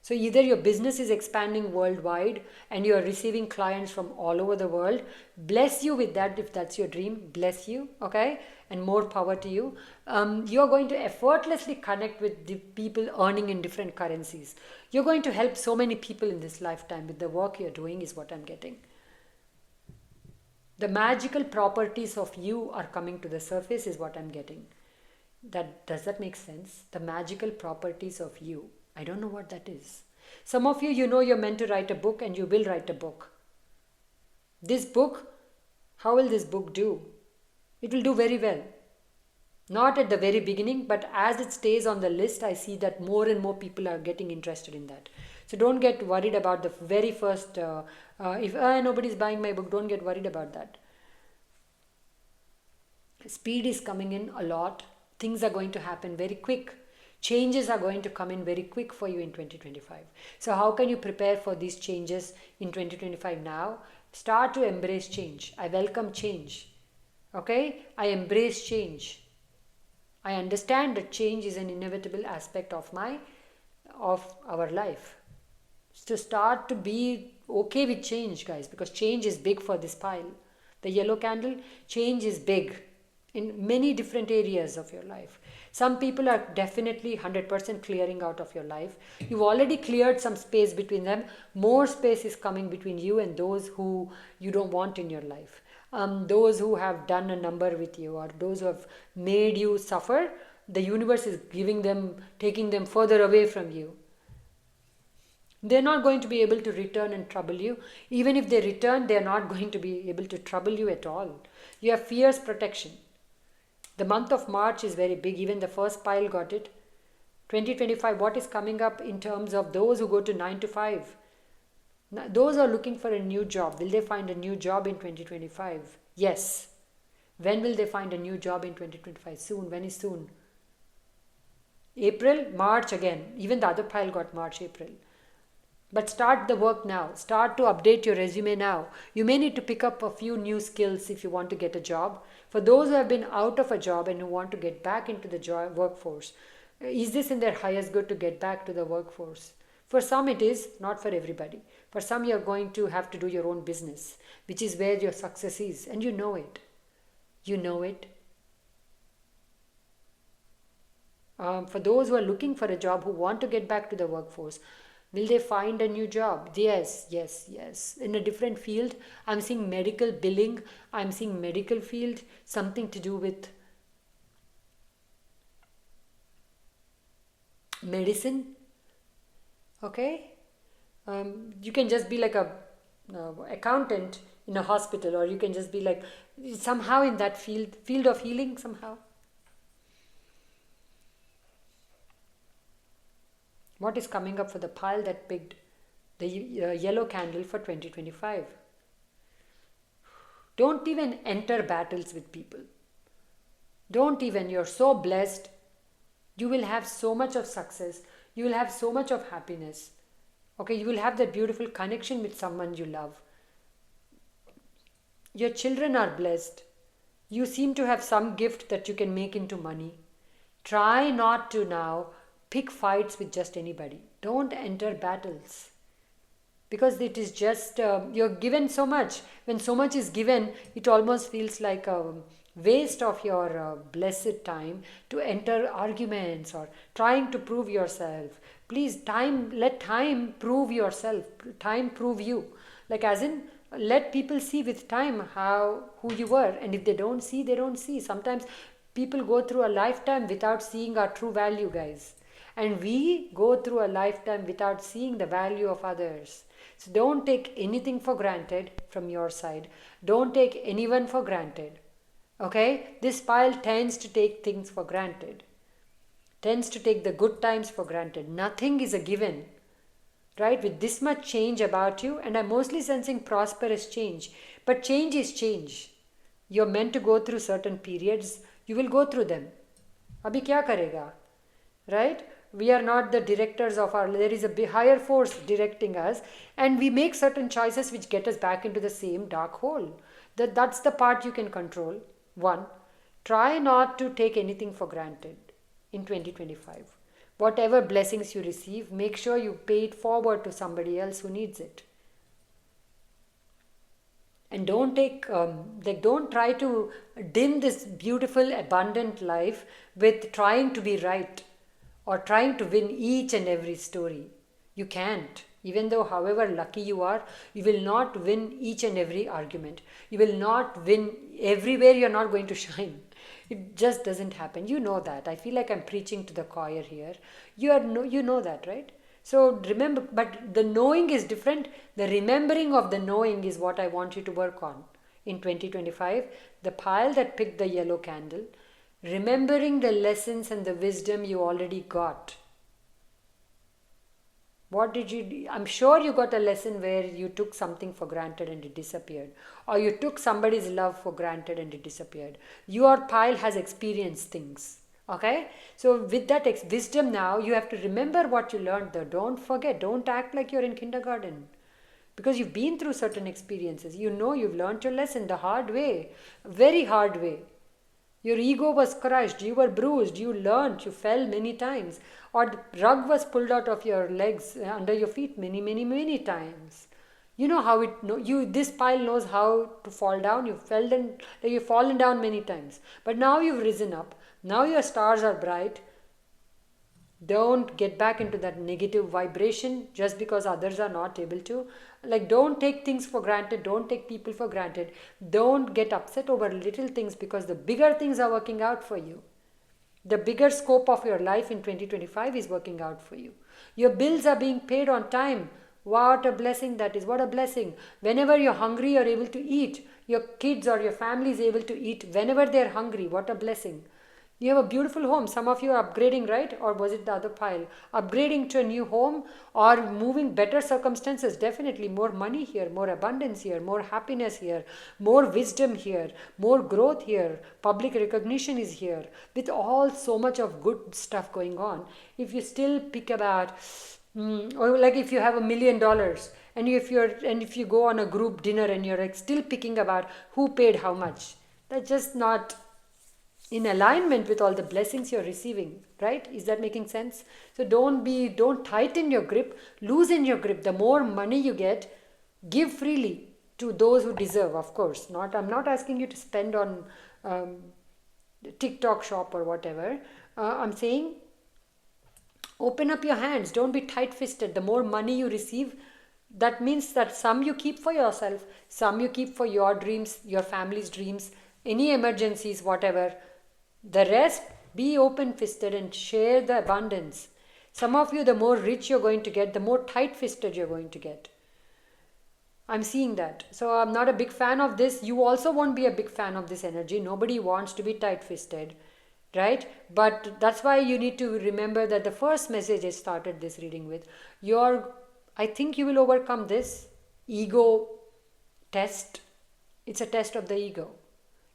So either your business is expanding worldwide and you are receiving clients from all over the world. Bless you with that if that's your dream. Bless you, okay? And more power to you. You're going to effortlessly connect with the people earning in different currencies. You're going to help so many people in this lifetime with the work you're doing is what I'm getting. The magical properties of you are coming to the surface is what I'm getting. Does that make sense? The magical properties of you. I don't know what that is. Some of you, you're meant to write a book and you will write a book. This book, how will this book do? It will do very well. Not at the very beginning, but as it stays on the list, I see that more and more people are getting interested in that. So don't get worried about the very first, if nobody's buying my book, don't get worried about that. Speed is coming in a lot. Things are going to happen very quick. Changes are going to come in very quick for you in 2025. So how can you prepare for these changes in 2025 now? Start to embrace change. I welcome change. Okay? I embrace change. I understand that change is an inevitable aspect of our life. So start to be okay with change, guys, because change is big for this pile. The yellow candle, change is big in many different areas of your life. Some people are definitely 100% clearing out of your life. You've already cleared some space between them. More space is coming between you and those who you don't want in your life. Those who have done a number with you or those who have made you suffer, the universe is taking them further away from you. They're not going to be able to return and trouble you. Even if they return, they're not going to be able to trouble you at all. You have fierce protection. The month of March is very big. Even the first pile got it. 2025, what is coming up in terms of those who go to 9 to 5? Now, those who are looking for a new job, will they find a new job in 2025? Yes. When will they find a new job in 2025? Soon. When is soon? April, March again. Even the other pile got March, April. But start the work now. Start to update your resume now. You may need to pick up a few new skills if you want to get a job. For those who have been out of a job and who want to get back into the workforce, is this in their highest good to get back to the workforce? For some it is, not for everybody. For some you're going to have to do your own business, which is where your success is. And you know it. You know it. For those who are looking for a job, who want to get back to the workforce, will they find a new job? Yes, yes, yes. In a different field. I'm seeing medical billing. I'm seeing medical field. Something to do with medicine. Okay? You can just be like a accountant in a hospital, or you can just be like somehow in that field of healing somehow. What is coming up for the pile that picked the yellow candle for 2025? Don't even enter battles with people. Don't even. You're so blessed. You will have so much of success. You will have so much of happiness. Okay, you will have that beautiful connection with someone you love. Your children are blessed. You seem to have some gift that you can make into money. Try not to now pick fights with just anybody. Don't enter battles. Because it is just, you're given so much. When so much is given, it almost feels like a waste of your blessed time to enter arguments or trying to prove yourself. Please, let time prove yourself. Time prove you. Like as in, let people see with time who you were. And if they don't see, they don't see. Sometimes people go through a lifetime without seeing our true value, guys. And we go through a lifetime without seeing the value of others. So don't take anything for granted from your side. Don't take anyone for granted. Okay? This pile tends to take things for granted. tends to take the good times for granted. Nothing is a given, right? With this much change about you, and I'm mostly sensing prosperous change, but change is change. You're meant to go through certain periods, you will go through them. Abhi kya karega? Right? We are not the directors of our, there is a higher force directing us, and we make certain choices which get us back into the same dark hole. That's the part you can control. One, try not to take anything for granted in 2025. Whatever blessings you receive, make sure you pay it forward to somebody else who needs it. And don't try to dim this beautiful abundant life with trying to be right or trying to win each and every story. You can't. Even though however lucky you are, you will not win each and every argument. You will not win everywhere. You're not going to shine. It just doesn't happen. You know that. I feel like I'm preaching to the choir here. You know that, right? So remember, but the knowing is different. The remembering of the knowing is what I want you to work on in 2025. The pile that picked the yellow candle, remembering the lessons and the wisdom you already got. What did you do? I'm sure you got a lesson where you took something for granted and it disappeared. Or you took somebody's love for granted and it disappeared. Your pile has experienced things. Okay? So with that wisdom now, you have to remember what you learned there. Don't forget. Don't act like you're in kindergarten. Because you've been through certain experiences. You know you've learned your lesson the hard way. Very hard way. Your ego was crushed, you were bruised, you learned, you fell many times, or the rug was pulled out of your legs under your feet many times. You know how this pile knows how to fall down. You've fallen down many times, but now you've risen up. Now your stars are bright. Don't get back into that negative vibration just because others are not able to. Like, don't take things for granted. Don't take people for granted. Don't get upset over little things because the bigger things are working out for you. The bigger scope of your life in 2025 is working out for you. Your bills are being paid on time. What a blessing that is. What a blessing. Whenever you're hungry, you're able to eat. Your kids or your family is able to eat whenever they're hungry. What a blessing. You have a beautiful home. Some of you are upgrading, right? Or was it the other pile? Upgrading to a new home or moving better circumstances. Definitely more money here, more abundance here, more happiness here, more wisdom here, more growth here. Public recognition is here. With all so much of good stuff going on. If you still pick about, or like if you have $1 million and if you go on a group dinner and you're like still picking about who paid how much, that's just not in alignment with all the blessings you're receiving, right? Is that making sense? So don't tighten your grip, loosen your grip. The more money you get, give freely to those who deserve, of course. I'm not asking you to spend on TikTok shop or whatever. I'm saying open up your hands. Don't be tight-fisted. The more money you receive, that means that some you keep for yourself, some you keep for your dreams, your family's dreams, any emergencies, whatever. The rest, be open-fisted and share the abundance. Some of you, the more rich you're going to get, the more tight-fisted you're going to get. I'm seeing that. So I'm not a big fan of this. You also won't be a big fan of this energy. Nobody wants to be tight-fisted, right? But that's why you need to remember that the first message I started this reading with, I think you will overcome this ego test. It's a test of the ego.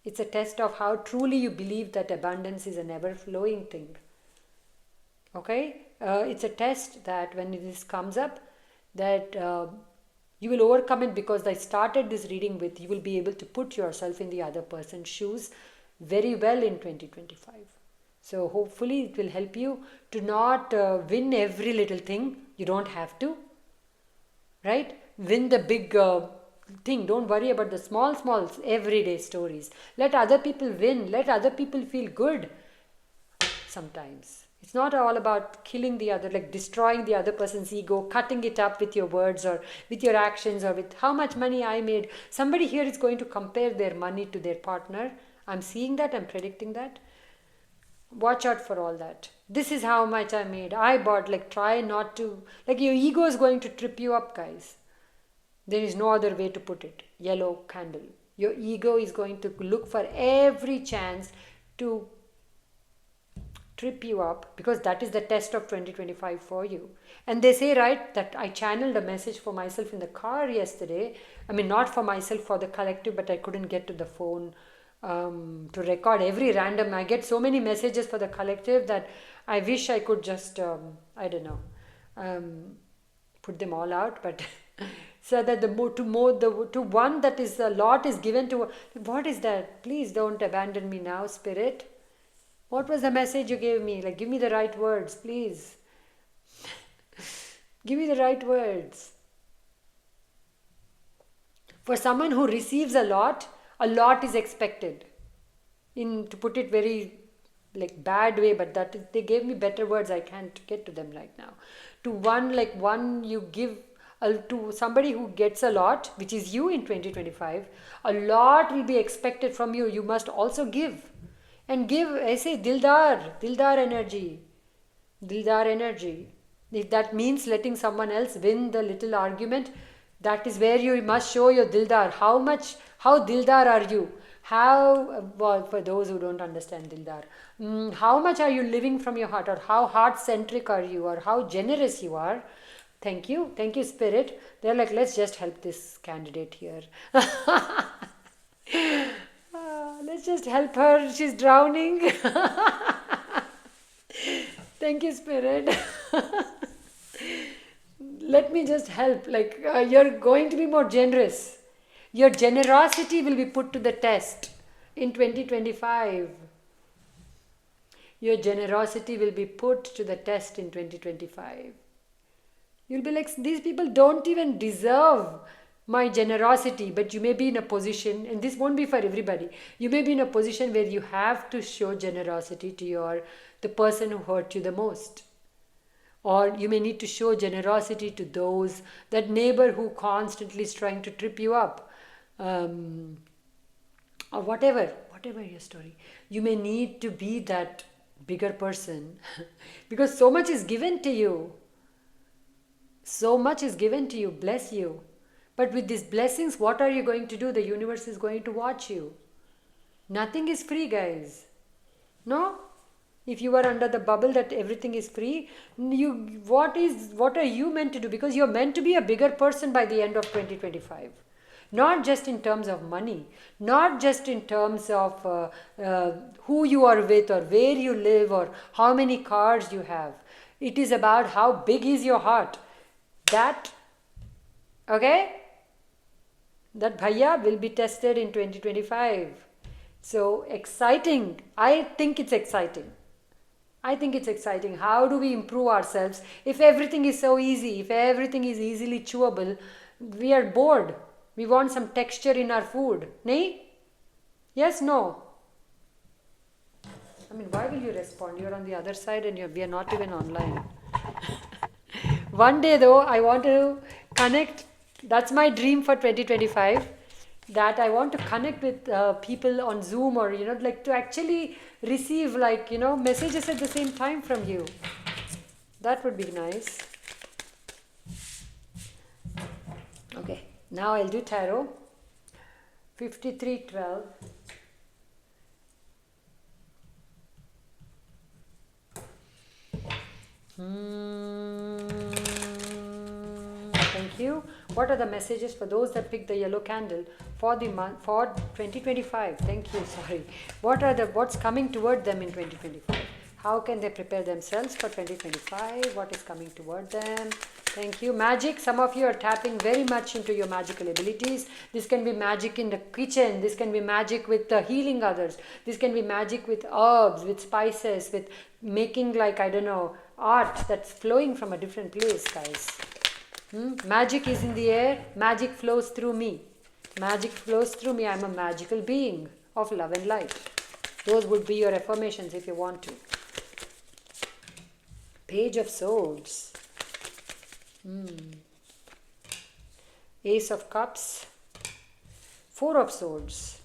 It's a test of how truly you believe that abundance is an ever-flowing thing. Okay? It's a test that when this comes up, that you will overcome it, because I started this reading with, you will be able to put yourself in the other person's shoes very well in 2025. So hopefully it will help you to not win every little thing. You don't have to. Right? Win the big thing. Don't worry about the small everyday stories. Let other people win. Let other people feel good. Sometimes it's not all about killing the other, like destroying the other person's ego, cutting it up with your words or with your actions or with how much money I made. Somebody here is going to compare their money to their partner. I'm seeing that. I'm predicting that. Watch out for all that. This is how much I made. I bought. Like, try not to, like, your ego is going to trip you up, guys. There is no other way to put it. Yellow candle. Your ego is going to look for every chance to trip you up, because that is the test of 2025 for you. And they say, right, that I channeled a message for myself in the car yesterday. I mean, not for myself, for the collective, but I couldn't get to the phone to record every random. I get so many messages for the collective that I wish I could just, I don't know, put them all out, but so that to one that is a lot is given to. What is that? Please don't abandon me now, Spirit. What was the message you gave me? Like, give me the right words, please. Give me the right words. For someone who receives a lot is expected. To put it very like bad way, but they gave me better words. I can't get to them right now. To one you give to somebody who gets a lot, which is you in 2025, a lot will be expected from you. You must also give. And give, I say, dildar energy. Dildar energy. If that means letting someone else win the little argument, that is where you must show your dildar. How dildar are you? For those who don't understand dildar, how much are you living from your heart, or how heart-centric are you, or how generous you are? Thank you, Spirit. They're like, let's just help this candidate here. Let's just help her. She's drowning. Thank you, Spirit. Let me just help. You're going to be more generous. Your generosity will be put to the test in 2025. Your generosity will be put to the test in 2025. You'll be like, these people don't even deserve my generosity, but you may be in a position, and this won't be for everybody, you may be in a position where you have to show generosity to the person who hurt you the most. Or you may need to show generosity to that neighbor who constantly is trying to trip you up. Or whatever your story. You may need to be that bigger person because so much is given to you. So much is given to you. Bless you. But with these blessings, what are you going to do? The universe is going to watch you. Nothing is free, guys. No? If you are under the bubble that everything is free, what are you meant to do? Because you're meant to be a bigger person by the end of 2025. Not just in terms of money, not just in terms of who you are with or where you live or how many cars you have. It is about how big is your heart. That bhaiya will be tested in 2025. So exciting. I think it's exciting. How do we improve ourselves? If everything is so easy, if everything is easily chewable, we are bored. We want some texture in our food. Nahi? Yes, no? I mean, why will you respond? You're on the other side and we are not even online. One day though, I want to connect. That's my dream for 2025. That I want to connect with people on Zoom or, to actually receive messages at the same time from you. That would be nice. Okay, now I'll do tarot. 5312. Thank you. What are the messages for those that pick the yellow candle for the month for 2025? Thank you. Sorry. What's coming toward them in 2025? How can they prepare themselves for 2025? What is coming toward them? Thank you. Magic. Some of you are tapping very much into your magical abilities. This can be magic in the kitchen. This can be magic with healing others. This can be magic with herbs, with spices, with making art that's flowing from a different place, guys. Magic is in the air. Magic flows through me. Magic flows through me. I'm a magical being of love and light. Those would be your affirmations if you want to. Page of Swords. Ace of Cups. Four of Swords.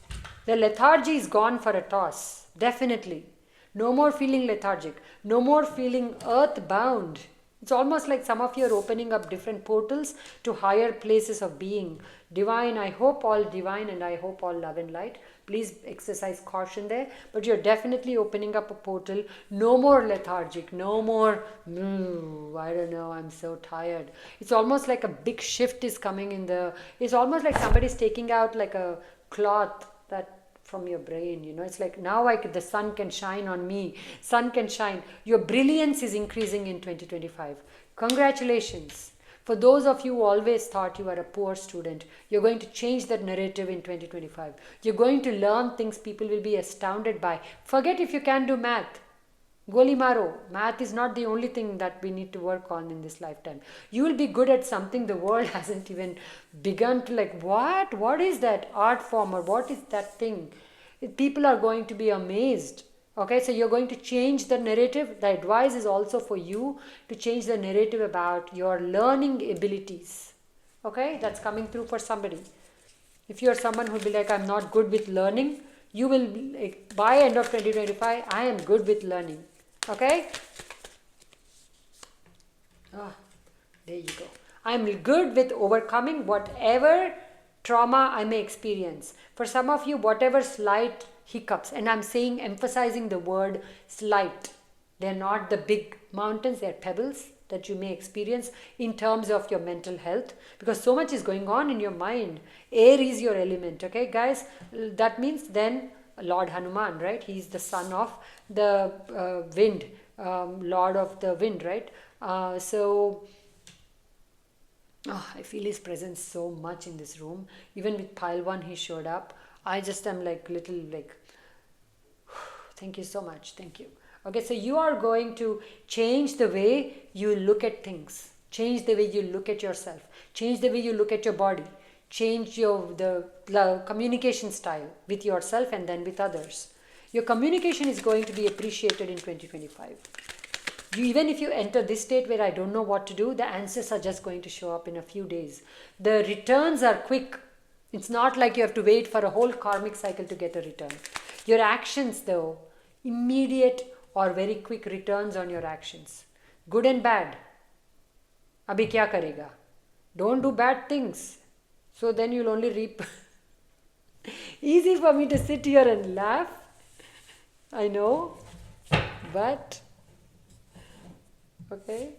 The lethargy is gone for a toss. Definitely. No more feeling lethargic. No more feeling earthbound. It's almost like some of you are opening up different portals to higher places of being. Divine, I hope all divine and I hope all love and light. Please exercise caution there. But you're definitely opening up a portal. No more lethargic. No more, I don't know, I'm so tired. It's almost like a big shift is coming in the... It's almost like somebody's taking out like a cloth that from your brain, it's like now the sun can shine on me. Sun can shine. Your brilliance is increasing in 2025. Congratulations. For those of you who always thought you were a poor student, you're going to change that narrative in 2025. You're going to learn things people will be astounded by. Forget if you can do math. Goli maro. Math is not the only thing that we need to work on in this lifetime. You will be good at something the world hasn't even begun to what? What is that art form or what is that thing? People are going to be amazed. Okay, so you're going to change the narrative. The advice is also for you to change the narrative about your learning abilities. Okay, that's coming through for somebody. If you're someone who'll be like, I'm not good with learning, you will be, by end of 2025, I am good with learning. Okay? There you go. I'm good with overcoming whatever trauma I may experience. For some of you, whatever slight hiccups, and I'm emphasizing the word slight. They're not the big mountains, they're pebbles that you may experience in terms of your mental health, because so much is going on in your mind. Air is your element, okay guys? That means then Lord Hanuman, right? He's the son of the wind, Lord of the wind, right? I feel his presence so much in this room. Even with pile 1 he showed up. I just am thank you so much. Thank you. Okay, so you are going to change the way you look at things. Change the way you look at yourself. Change the way you look at your body. Change the communication style with yourself and then with others. Your communication is going to be appreciated in 2025. Even if you enter this state where I don't know what to do, the answers are just going to show up in a few days. The returns are quick. It's not like you have to wait for a whole karmic cycle to get a return. Your actions though, immediate or very quick returns on your actions. Good and bad. Abhi kya karega? Don't do bad things. So then you'll only reap. Easy for me to sit here and laugh. I know. But, okay.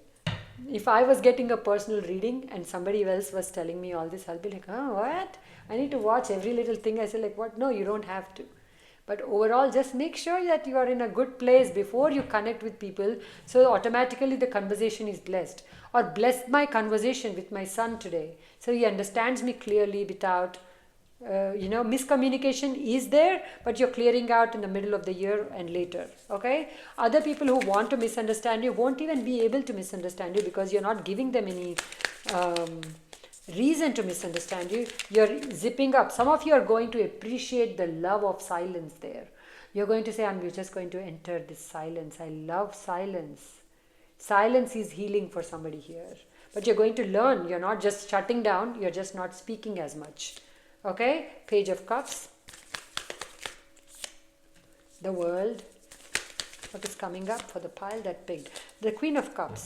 If I was getting a personal reading and somebody else was telling me all this, I'll be like, what? I need to watch every little thing. I say what? No, you don't have to. But overall, just make sure that you are in a good place before you connect with people. So automatically the conversation is blessed. Or bless my conversation with my son today. So he understands me clearly without, miscommunication is there, but you're clearing out in the middle of the year and later. Okay? Other people who want to misunderstand you won't even be able to misunderstand you because you're not giving them any reason to misunderstand you. You're zipping up. Some of you are going to appreciate the love of silence there. You're going to say, I'm just going to enter this silence. I love silence. Silence is healing for somebody here. But you're going to learn. You're not just shutting down. You're just not speaking as much. Okay? Page of Cups. The World. What is coming up for the pile that picked? The Queen of Cups.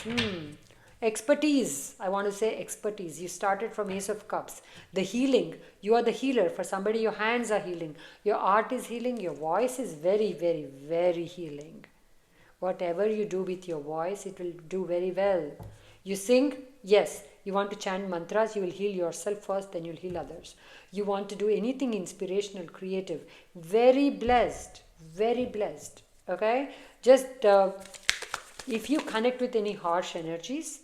Expertise. I want to say expertise. You started from Ace of Cups. The healing. You are the healer. For somebody, your hands are healing. Your art is healing. Your voice is very, very, very healing. Whatever you do with your voice, it will do very well. You sing, yes. You want to chant mantras, you will heal yourself first, then you'll heal others. You want to do anything inspirational, creative. Very blessed. Very blessed. Okay? Just if you connect with any harsh energies,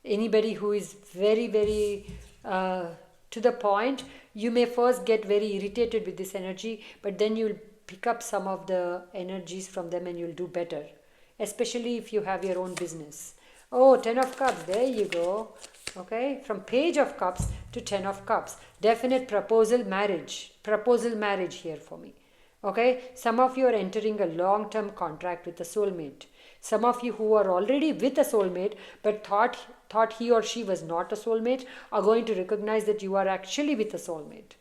anybody who is very, very to the point, you may first get very irritated with this energy, but then you'll pick up some of the energies from them and you'll do better. Especially if you have your own business. Oh, 10 of Cups, there you go. Okay, from Page of Cups to 10 of Cups. Definite proposal marriage here for me. Okay, some of you are entering a long-term contract with a soulmate. Some of you who are already with a soulmate but thought he or she was not a soulmate are going to recognize that you are actually with a soulmate.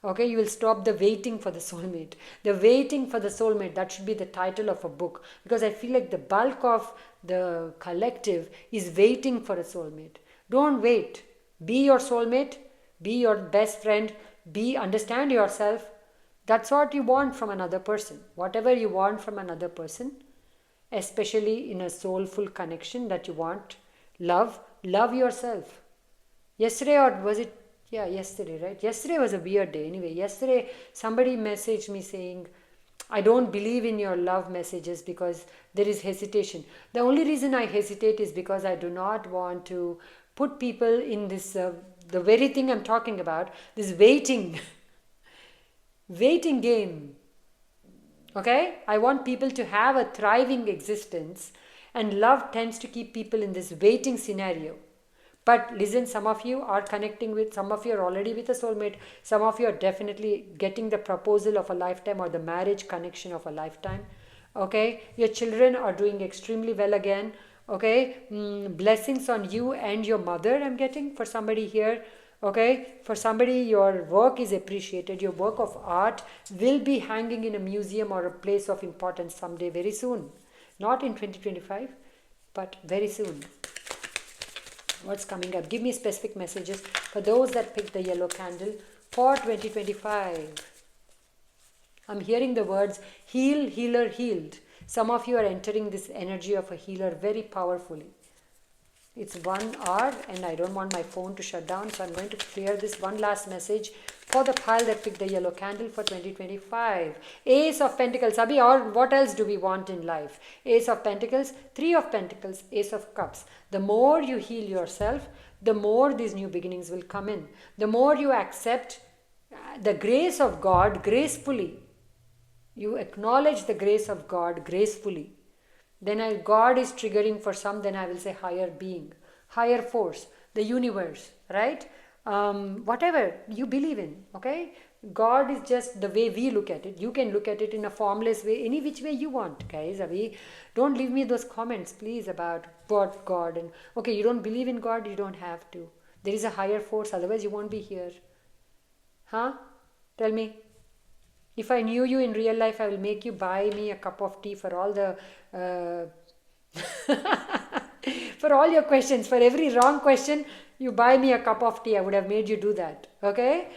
Okay, you will stop the waiting for the soulmate. The waiting for the soulmate, that should be the title of a book. Because I feel like the bulk of the collective is waiting for a soulmate. Don't wait. Be your soulmate. Be your best friend. Understand yourself. That's what you want from another person. Whatever you want from another person, especially in a soulful connection that you want, love yourself. Yesterday, or was it? Yeah, yesterday, right? Yesterday was a weird day. Anyway, yesterday somebody messaged me saying, I don't believe in your love messages because there is hesitation. The only reason I hesitate is because I do not want to put people in this, the very thing I'm talking about, this waiting, waiting game. Okay? I want people to have a thriving existence, and love tends to keep people in this waiting scenario. But listen, some of you are connecting with, some of you are already with a soulmate, some of you are definitely getting the proposal of a lifetime or the marriage connection of a lifetime. Okay? Your children are doing extremely well again. Okay? Blessings on you and your mother, I'm getting for somebody here. Okay, for somebody your work is appreciated. Your work of art will be hanging in a museum or a place of importance someday, very soon. Not in 2025, but very soon. What's coming up? Give me specific messages for those that picked the yellow candle for 2025. I'm hearing the words heal, healer, healed. Some of you are entering this energy of a healer very powerfully. It's 1 hour and I don't want my phone to shut down, so I'm going to clear this one last message for the pile that picked the yellow candle for 2025. Ace of Pentacles. Abhi, or what else do we want in life? Ace of Pentacles, 3 of Pentacles, Ace of Cups. The more you heal yourself, the more these new beginnings will come in. The more you accept the grace of God gracefully. You acknowledge the grace of God gracefully. Then God is triggering for some, then I will say higher being, higher force, the universe, right? Whatever you believe in, okay? God is just the way we look at it. You can look at it in a formless way, any which way you want, guys. Don't leave me those comments, please, about what God and okay, you don't believe in God, you don't have to. There is a higher force, otherwise you won't be here. Huh? Tell me. If I knew you in real life, I will make you buy me a cup of tea for all the for all your questions. For every wrong question, you buy me a cup of tea. I would have made you do that. Okay?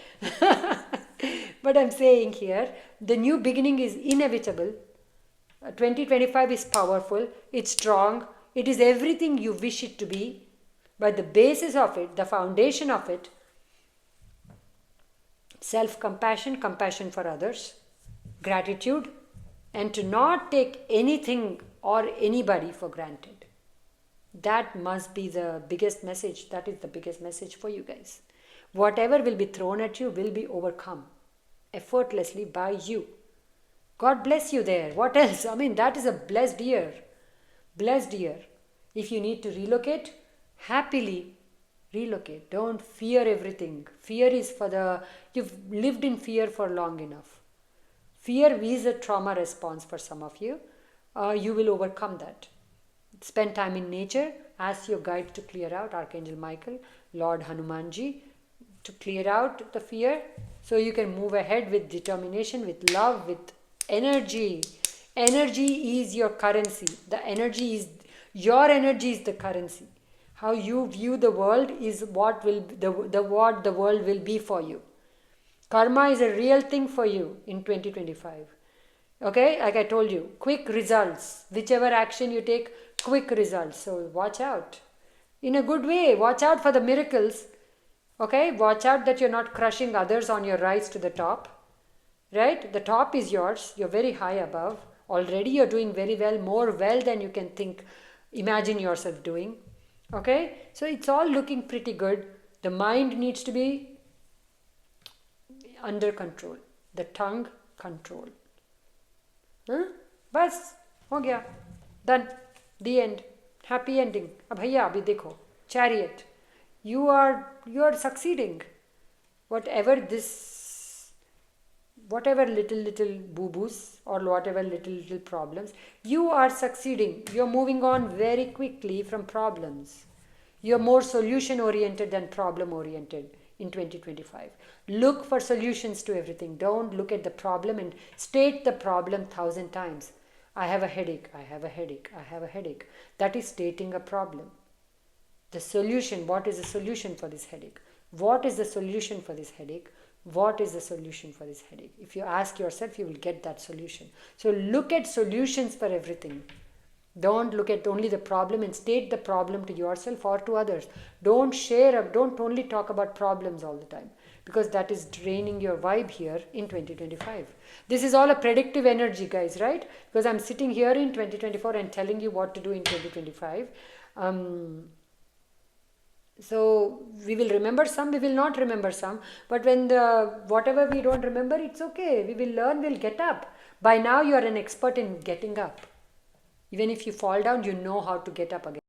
But I'm saying here, the new beginning is inevitable. 2025 is powerful. It's strong. It is everything you wish it to be. But the basis of it, the foundation of it, self-compassion, compassion for others, gratitude, and to not take anything or anybody for granted. That must be the biggest message. That is the biggest message for you guys. Whatever will be thrown at you will be overcome effortlessly by you. God bless you there. What else? I mean, that is a blessed year. Blessed year. If you need to relocate, happily relocate. Don't fear everything. Fear is for you've lived in fear for long enough. Fear is a trauma response for some of you. You will overcome that. Spend time in nature. Ask your guide to clear out, Archangel Michael, Lord Hanumanji, to clear out the fear so you can move ahead with determination, with love, with energy. Energy is your currency. Your energy is the currency. How you view the world is what the world will be for you. Karma is a real thing for you in 2025. Okay, like I told you, quick results. Whichever action you take, quick results. So watch out. In a good way, watch out for the miracles. Okay, watch out that you're not crushing others on your rise to the top. Right? The top is yours. You're very high above. Already you're doing very well, more well than you can imagine yourself doing. Okay, so it's all looking pretty good. The mind needs to be under control. The tongue control. बस हो गया, done, the end, happy ending. अब भैया अभी देखो, chariot, you are succeeding. Whatever little boo-boos or whatever little problems, you are succeeding. You're moving on very quickly from problems. You're more solution oriented than problem oriented in 2025. Look for solutions to everything. Don't look at the problem and state the problem 1,000 times. I have a headache, I have a headache, I have a headache. That is stating a problem. The solution, what is the solution for this headache? What is the solution for this headache? what is the solution for this headache? If you ask yourself, you will get that solution. So look at solutions for everything. Don't look at only the problem and state the problem to yourself or to others. Don't only talk about problems all the time, because that is draining your vibe here in 2025. This is all a predictive energy, guys, right? Because I'm sitting here in 2024 and telling you what to do in 2025. So we will remember some, we will not remember some, but when whatever we don't remember, it's okay. We will learn, we'll get up. By now you are an expert in getting up. Even if you fall down, you know how to get up again.